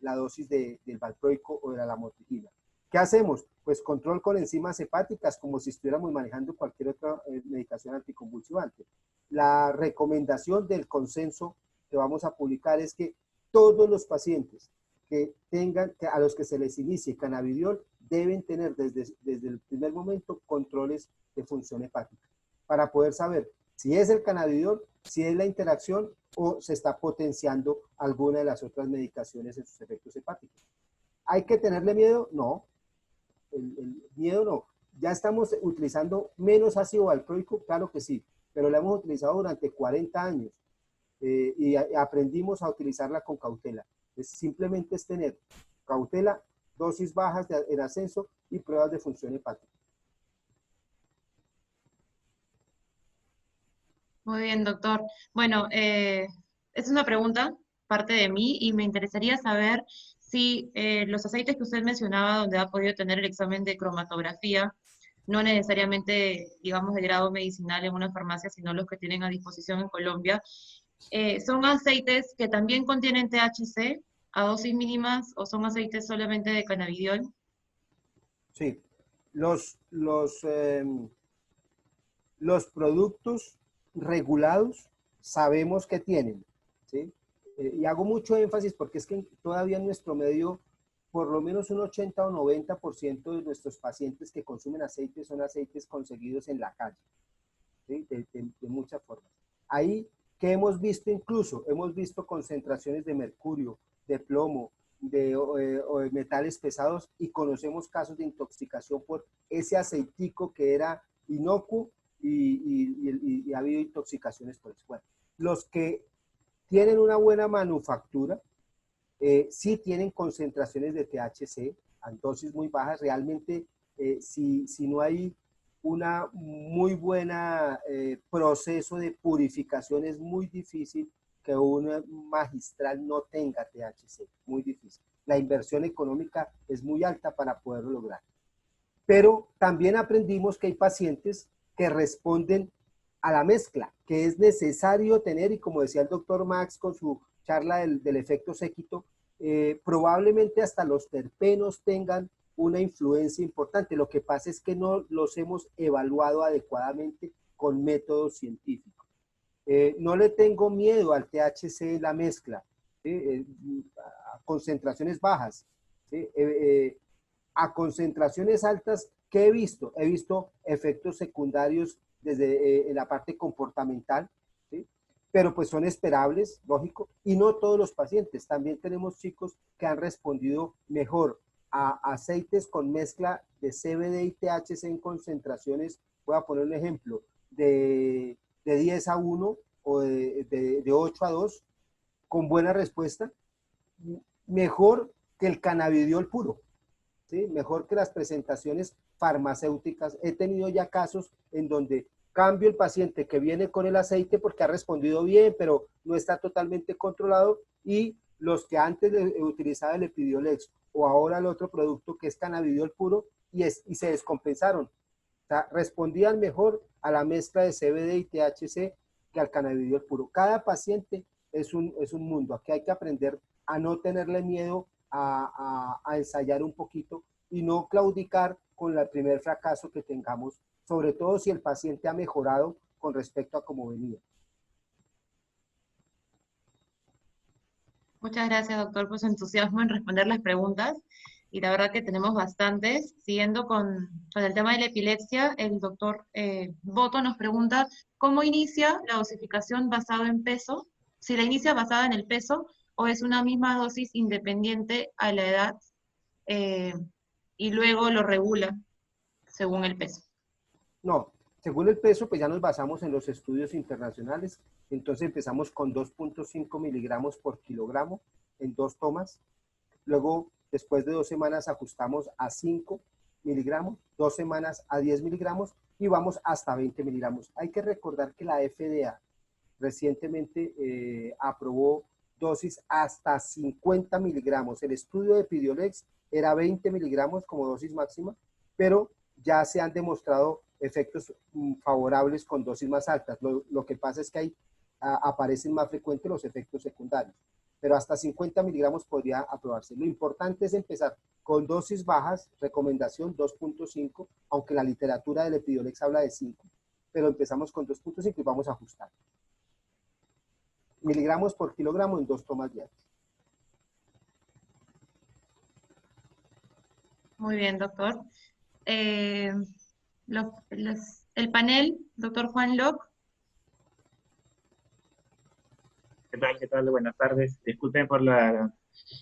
la dosis del valproico o de la lamotrigina. ¿Qué hacemos? Pues control con enzimas hepáticas, como si estuviéramos manejando cualquier otra medicación anticonvulsivante. La recomendación del consenso que vamos a publicar es que todos los pacientes a los que se les inicie cannabidiol deben tener desde el primer momento controles de función hepática para poder saber si es el cannabidiol, si es la interacción o se está potenciando alguna de las otras medicaciones en sus efectos hepáticos. ¿Hay que tenerle miedo? No, el miedo no. ¿Ya estamos utilizando menos ácido valproico? Claro que sí, pero la hemos utilizado durante 40 años y aprendimos a utilizarla con cautela. Simplemente es tener cautela, dosis bajas en ascenso y pruebas de función hepática. Muy bien, doctor. Bueno, es una pregunta, parte de mí, y me interesaría saber si los aceites que usted mencionaba, donde ha podido tener el examen de cromatografía, no necesariamente, digamos, de grado medicinal en una farmacia, sino los que tienen a disposición en Colombia, ¿son aceites que también contienen THC a dosis mínimas o son aceites solamente de cannabidiol? Sí, los, los, eh, los productos regulados sabemos que tienen, ¿sí? Y hago mucho énfasis porque es que todavía en nuestro medio, por lo menos un 80 o 90% de nuestros pacientes que consumen aceites son aceites conseguidos en la calle, ¿sí? De muchas formas. Ahí, ¿qué hemos visto incluso? Hemos visto concentraciones de mercurio, de plomo, de metales pesados, y conocemos casos de intoxicación por ese aceitico que era inocuo, y ha habido intoxicaciones por eso. Bueno, los que tienen una buena manufactura, sí tienen concentraciones de THC a dosis muy bajas. Realmente, si no hay una muy buena proceso de purificación, es muy difícil que un magistral no tenga THC, muy difícil. La inversión económica es muy alta para poderlo lograr. Pero también aprendimos que hay pacientes que responden a la mezcla, que es necesario tener, y como decía el doctor Max con su charla del efecto séquito, probablemente hasta los terpenos tengan una influencia importante. Lo que pasa es que no los hemos evaluado adecuadamente con métodos científicos. No le tengo miedo al THC en la mezcla, ¿sí? A concentraciones bajas, ¿sí? A concentraciones altas, ¿qué he visto? He visto efectos secundarios desde la parte comportamental, ¿sí? Pero pues son esperables, lógico, y no todos los pacientes. También tenemos chicos que han respondido mejor a aceites con mezcla de CBD y THC en concentraciones, voy a poner un ejemplo, de 10:1 o de 8:2, con buena respuesta, mejor que el cannabidiol puro, ¿sí? Mejor que las presentaciones farmacéuticas. He tenido ya casos en donde cambio el paciente que viene con el aceite porque ha respondido bien, pero no está totalmente controlado, y los que antes utilizaba el Epidiolex o ahora el otro producto que es cannabidiol puro, y se descompensaron. O sea, respondían mejor a la mezcla de CBD y THC que al cannabidiol puro. Cada paciente es un mundo. Aquí hay que aprender a no tenerle miedo a ensayar un poquito y no claudicar con el primer fracaso que tengamos, sobre todo si el paciente ha mejorado con respecto a cómo venía. Muchas gracias, doctor, por su entusiasmo en responder las preguntas. Y la verdad que tenemos bastantes. Siguiendo con el tema de la epilepsia, el doctor Boto nos pregunta, ¿cómo inicia la dosificación basada en peso? Si la inicia basada en el peso o es una misma dosis independiente a la edad y luego lo regula según el peso. No, según el peso, pues ya nos basamos en los estudios internacionales. Entonces empezamos con 2.5 miligramos por kilogramo en 2 tomas. Luego, después de 2 semanas, ajustamos a 5 miligramos, 2 semanas a 10 miligramos y vamos hasta 20 miligramos. Hay que recordar que la FDA recientemente aprobó dosis hasta 50 miligramos. El estudio de Epidiolex era 20 miligramos como dosis máxima, pero ya se han demostrado efectos favorables con dosis más altas. Lo que pasa es que ahí aparecen más frecuentes los efectos secundarios, pero hasta 50 miligramos podría aprobarse. Lo importante es empezar con dosis bajas, recomendación 2.5, aunque la literatura del Epidiolex habla de 5, pero empezamos con 2.5 y vamos a ajustar. Miligramos por kilogramo en 2 tomas diarias. Muy bien, doctor. El panel, doctor Juan Locke. ¿Qué tal? ¿Qué tal? Buenas tardes. Disculpen por la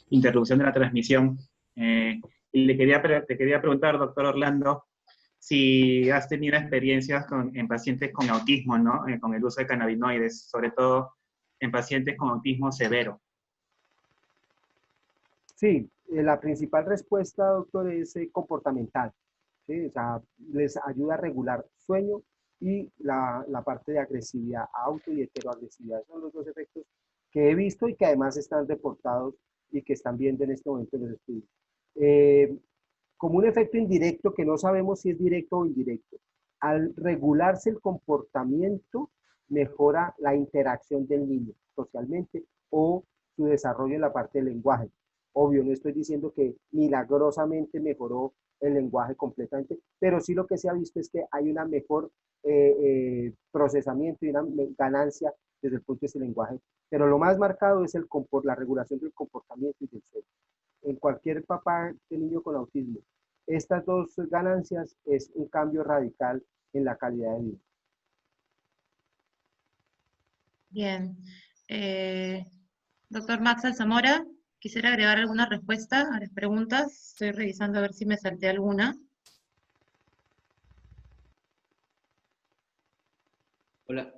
interrupción de la transmisión. Y te quería preguntar, doctor Orlando, si has tenido experiencias en pacientes con autismo, ¿no? Con el uso de cannabinoides, sobre todo en pacientes con autismo severo. Sí, la principal respuesta, doctor, es comportamental. ¿Sí? O sea, les ayuda a regular sueño y la parte de agresividad, auto y heteroagresividad. Son los dos efectos que he visto y que además están reportados y que están viendo en este momento en los estudios. Eh, Como un efecto indirecto que no sabemos si es directo o indirecto. Al regularse el comportamiento, mejora la interacción del niño socialmente o su desarrollo en la parte del lenguaje. Obvio, no estoy diciendo que milagrosamente mejoró el lenguaje completamente, pero sí lo que se ha visto es que hay una mejor procesamiento y una ganancia desde el punto de vista del lenguaje. Pero lo más marcado es la regulación del comportamiento y del sueño. En cualquier papá de niño con autismo, estas dos ganancias es un cambio radical en la calidad de vida. Bien. Doctor Max Alzamora, quisiera agregar alguna respuesta a las preguntas. Estoy revisando a ver si me salté alguna. Hola.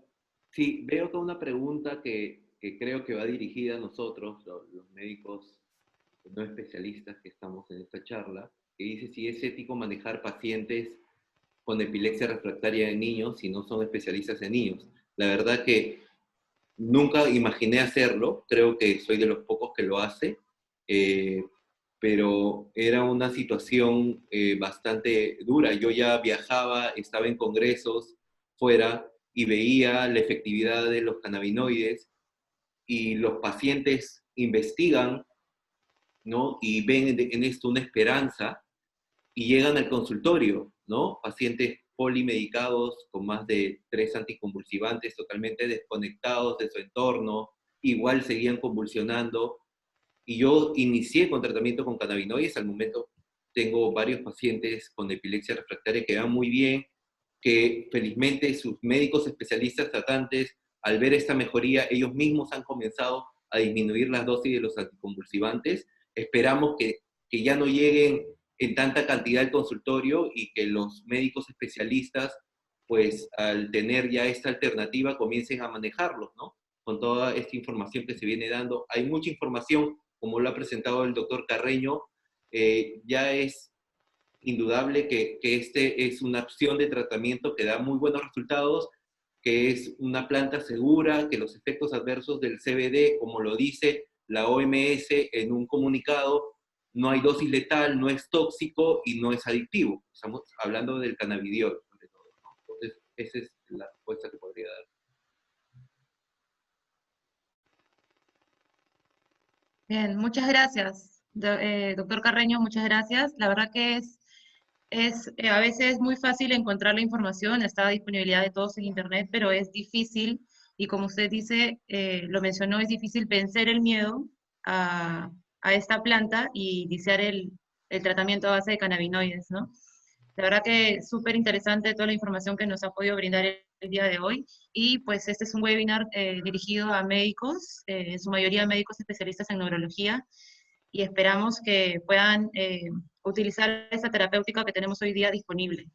Sí, veo que una pregunta que creo que va dirigida a nosotros, los médicos no especialistas que estamos en esta charla, que dice si es ético manejar pacientes con epilepsia refractaria en niños si no son especialistas en niños. La verdad que nunca imaginé hacerlo, creo que soy de los pocos que lo hace, eh, pero era una situación bastante dura. Yo ya viajaba, estaba en congresos fuera y veía la efectividad de los cannabinoides y los pacientes investigan, ¿no? Y ven en esto una esperanza y llegan al consultorio, ¿no? Pacientes polimedicados con más de 3 anticonvulsivantes totalmente desconectados de su entorno, igual seguían convulsionando. Y yo inicié con tratamiento con cannabinoides. Al momento tengo varios pacientes con epilepsia refractaria que van muy bien, que felizmente sus médicos especialistas tratantes, al ver esta mejoría, ellos mismos han comenzado a disminuir las dosis de los anticonvulsivantes. Esperamos que ya no lleguen en tanta cantidad al consultorio y que los médicos especialistas, pues al tener ya esta alternativa, comiencen a manejarlos, ¿no? Con toda esta información que se viene dando. Hay mucha información, como lo ha presentado el doctor Carreño, ya es indudable que este es una opción de tratamiento que da muy buenos resultados, que es una planta segura, que los efectos adversos del CBD, como lo dice la OMS en un comunicado, no hay dosis letal, no es tóxico y no es adictivo. Estamos hablando del cannabidiol, sobre todo, ¿no? Entonces, esa es la respuesta que podría dar. Bien, muchas gracias, doctor Carreño, muchas gracias. La verdad que a veces muy fácil encontrar la información, está a disponibilidad de todos en internet, pero es difícil, y como usted dice, lo mencionó, es difícil vencer el miedo a esta planta y iniciar el tratamiento a base de cannabinoides, ¿no? La verdad que es súper interesante toda la información que nos ha podido brindar el día de hoy. Y pues este es un webinar dirigido a médicos, en su mayoría médicos especialistas en neurología, y esperamos que puedan utilizar esa terapéutica que tenemos hoy día disponible.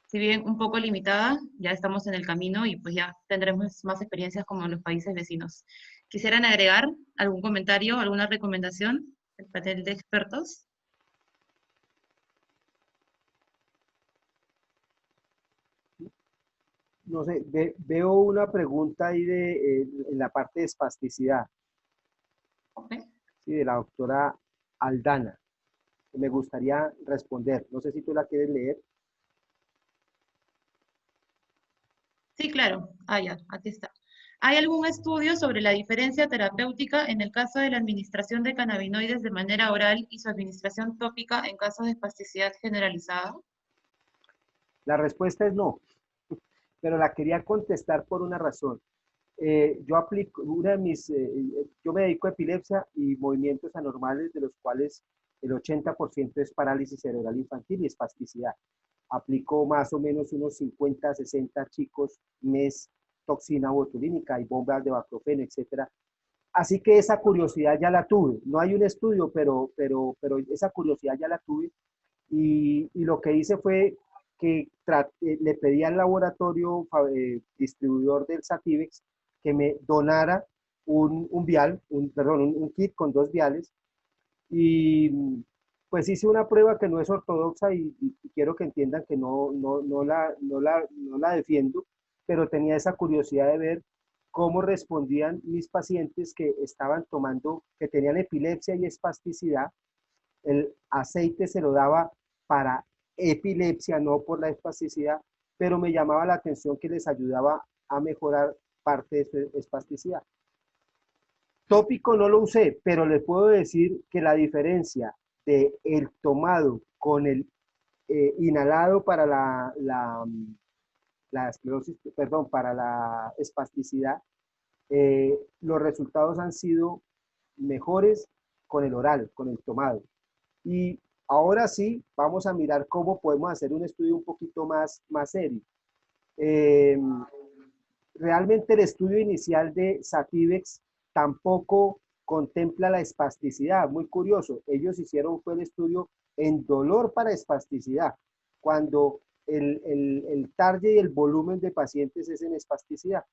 Si bien un poco limitada, ya estamos en el camino y pues ya tendremos más experiencias como en los países vecinos. ¿Quisieran agregar algún comentario, alguna recomendación del panel de expertos? No sé, veo una pregunta ahí en la parte de espasticidad, Okay. ¿sí? De la doctora Aldana, que me gustaría responder. No sé si tú la quieres leer. Sí, claro. Ya, aquí está. ¿Hay algún estudio sobre la diferencia terapéutica en el caso de la administración de cannabinoides de manera oral y su administración tópica en casos de espasticidad generalizada? La respuesta es no, pero la quería contestar por una razón. Yo aplico, yo me dedico a epilepsia y movimientos anormales, de los cuales el 80% es parálisis cerebral infantil y espasticidad. Aplico más o menos unos 50, 60 chicos mes toxina botulínica y bombas de baclofeno, etcétera. Así que esa curiosidad ya la tuve. No hay un estudio, pero esa curiosidad ya la tuve. Y lo que hice fue que le pedí al laboratorio distribuidor del Sativex que me donara un vial, un kit con 2 viales, Y pues hice una prueba que no es ortodoxa y quiero que entiendan que no la defiendo, pero tenía esa curiosidad de ver cómo respondían mis pacientes que estaban tomando, que tenían epilepsia y espasticidad. El aceite se lo daba para epilepsia, no por la espasticidad, pero me llamaba la atención que les ayudaba a mejorar parte de su espasticidad. Tópico no lo usé, pero les puedo decir que la diferencia de el tomado con el inhalado para la esclerosis, perdón, para la espasticidad, los resultados han sido mejores con el oral, con el tomado. Y ahora sí, vamos a mirar cómo podemos hacer un estudio un poquito más serio. Realmente el estudio inicial de Sativex tampoco contempla la espasticidad. Muy curioso, ellos hicieron fue el estudio en dolor para espasticidad, cuando el target y el volumen de pacientes es en espasticidad.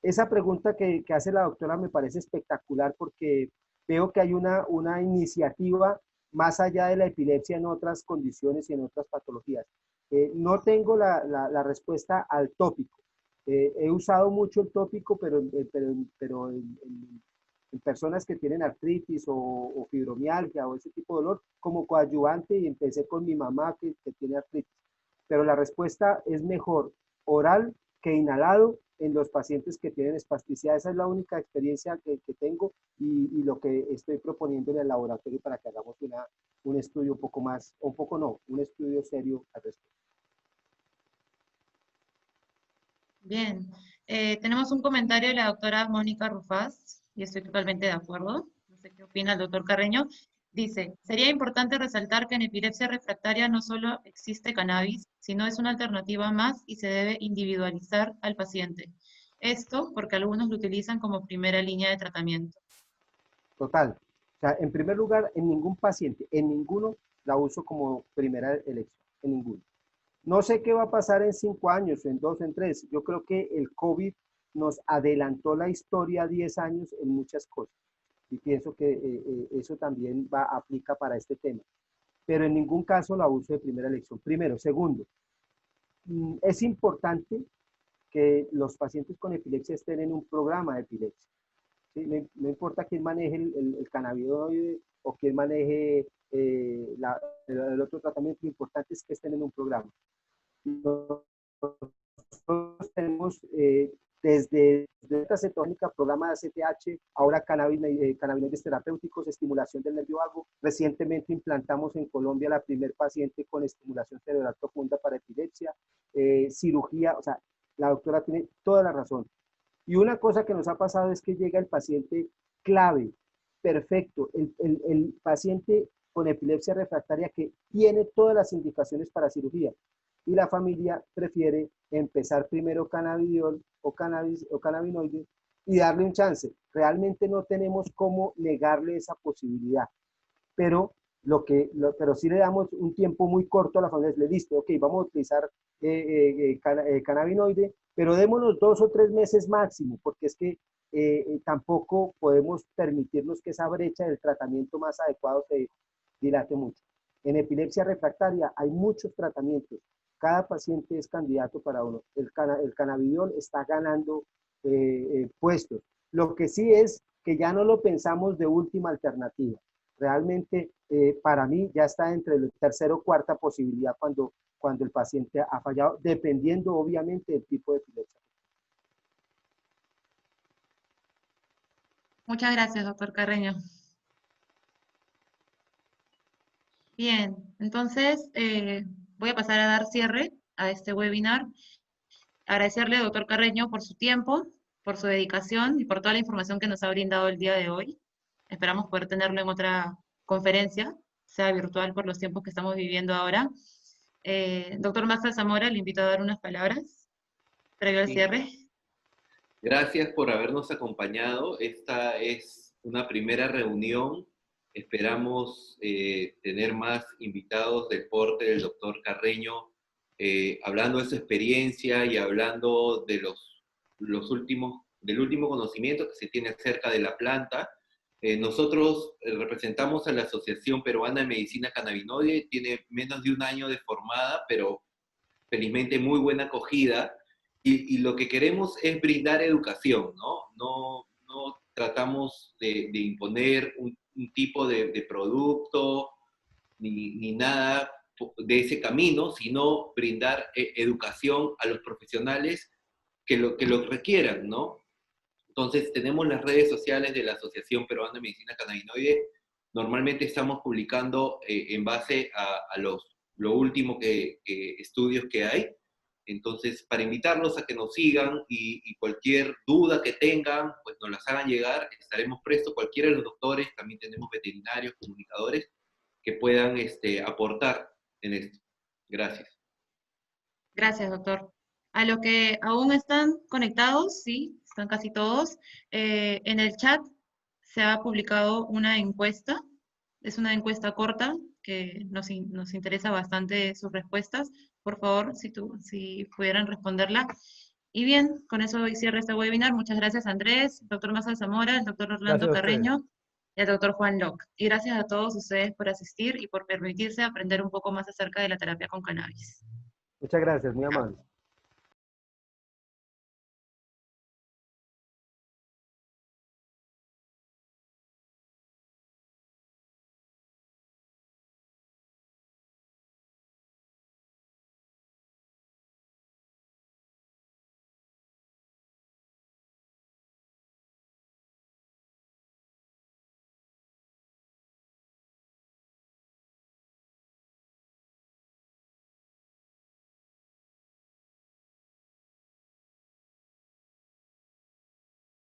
Esa pregunta que hace la doctora me parece espectacular porque veo que hay una iniciativa más allá de la epilepsia en otras condiciones y en otras patologías. No tengo la respuesta al tópico. He usado mucho el tópico, pero en personas que tienen artritis o fibromialgia o ese tipo de dolor, como coadyuvante, y empecé con mi mamá que tiene artritis. Pero la respuesta es mejor oral que inhalado en los pacientes que tienen espasticidad. Esa es la única experiencia que tengo y lo que estoy proponiendo en el laboratorio para que hagamos un estudio un poco más, un poco no, un estudio serio al respecto. Bien, tenemos un comentario de la doctora Mónica Rufás, y estoy totalmente de acuerdo. No sé qué opina el doctor Carreño. Dice, sería importante resaltar que en epilepsia refractaria no solo existe cannabis, sino es una alternativa más y se debe individualizar al paciente. Esto porque algunos lo utilizan como primera línea de tratamiento. Total. O sea, en primer lugar, en ningún paciente, en ninguno la uso como primera elección, en ninguno. No sé qué va a pasar en 5 años, en 2, en 3. Yo creo que el COVID nos adelantó la historia 10 años en muchas cosas. Y pienso que eso también aplica para este tema. Pero en ningún caso la uso de primera elección. Primero. Segundo, es importante que los pacientes con epilepsia estén en un programa de epilepsia. ¿Sí? No importa quién maneje el cannabinoide o quién maneje el otro tratamiento, lo importante es que estén en un programa. Nosotros tenemos desde esta cetónica, programa de ACTH, ahora cannabinoides terapéuticos, estimulación del nervio vago. Recientemente implantamos en Colombia la primer paciente con estimulación cerebral profunda para epilepsia, cirugía, o sea, la doctora tiene toda la razón. Y una cosa que nos ha pasado es que llega el paciente clave, perfecto, el paciente con epilepsia refractaria que tiene todas las indicaciones para cirugía. Y la familia prefiere empezar primero cannabidiol o cannabis o cannabinoide y darle un chance. Realmente no tenemos cómo negarle esa posibilidad, pero pero sí le damos un tiempo muy corto a la familia. Le listo, ok, vamos a utilizar cannabinoide, pero démonos 2 o 3 meses máximo, porque es que tampoco podemos permitirnos que esa brecha del tratamiento más adecuado se dilate mucho. En epilepsia refractaria hay muchos tratamientos. Cada paciente es candidato para uno. El cannabidiol está ganando puestos. Lo que sí es que ya no lo pensamos de última alternativa. Realmente, para mí, ya está entre la tercera o cuarta posibilidad cuando el paciente ha fallado, dependiendo obviamente del tipo de epilepsia. Muchas gracias, doctor Carreño. Bien, entonces voy a pasar a dar cierre a este webinar. Agradecerle al doctor Carreño por su tiempo, por su dedicación y por toda la información que nos ha brindado el día de hoy. Esperamos poder tenerlo en otra conferencia, sea virtual por los tiempos que estamos viviendo ahora. Doctor Massa Zamora, le invito a dar unas palabras previo al cierre. Gracias por habernos acompañado. Esta es una primera reunión. Esperamos tener más invitados del porte del doctor Carreño, hablando de su experiencia y hablando de del último conocimiento que se tiene acerca de la planta. Nosotros representamos a la Asociación Peruana de Medicina Cannabinoide, tiene menos de un año de formada, pero felizmente muy buena acogida, y lo que queremos es brindar educación, ¿no? No tratamos de imponer un tipo de producto ni nada de ese camino, sino brindar educación a los profesionales que lo requieran, ¿no? Entonces, tenemos las redes sociales de la Asociación Peruana de Medicina Cannabinoide. Normalmente estamos publicando en base a lo último estudios que hay. Entonces, para invitarlos a que nos sigan y cualquier duda que tengan, pues nos las hagan llegar. Estaremos prestos, cualquiera de los doctores, también tenemos veterinarios, comunicadores, que puedan aportar en esto. Gracias. Gracias, doctor. A los que aún están conectados, sí, están casi todos, en el chat se ha publicado una encuesta. Es una encuesta corta que nos interesa bastante sus respuestas. Por favor, si pudieran responderla. Y bien, con eso hoy cierra este webinar. Muchas gracias, Andrés, doctor Maza Zamora, el doctor Orlando Gracias a ustedes. Carreño y al doctor Juan Locke. Y gracias a todos ustedes por asistir y por permitirse aprender un poco más acerca de la terapia con cannabis. Muchas gracias, muy amable.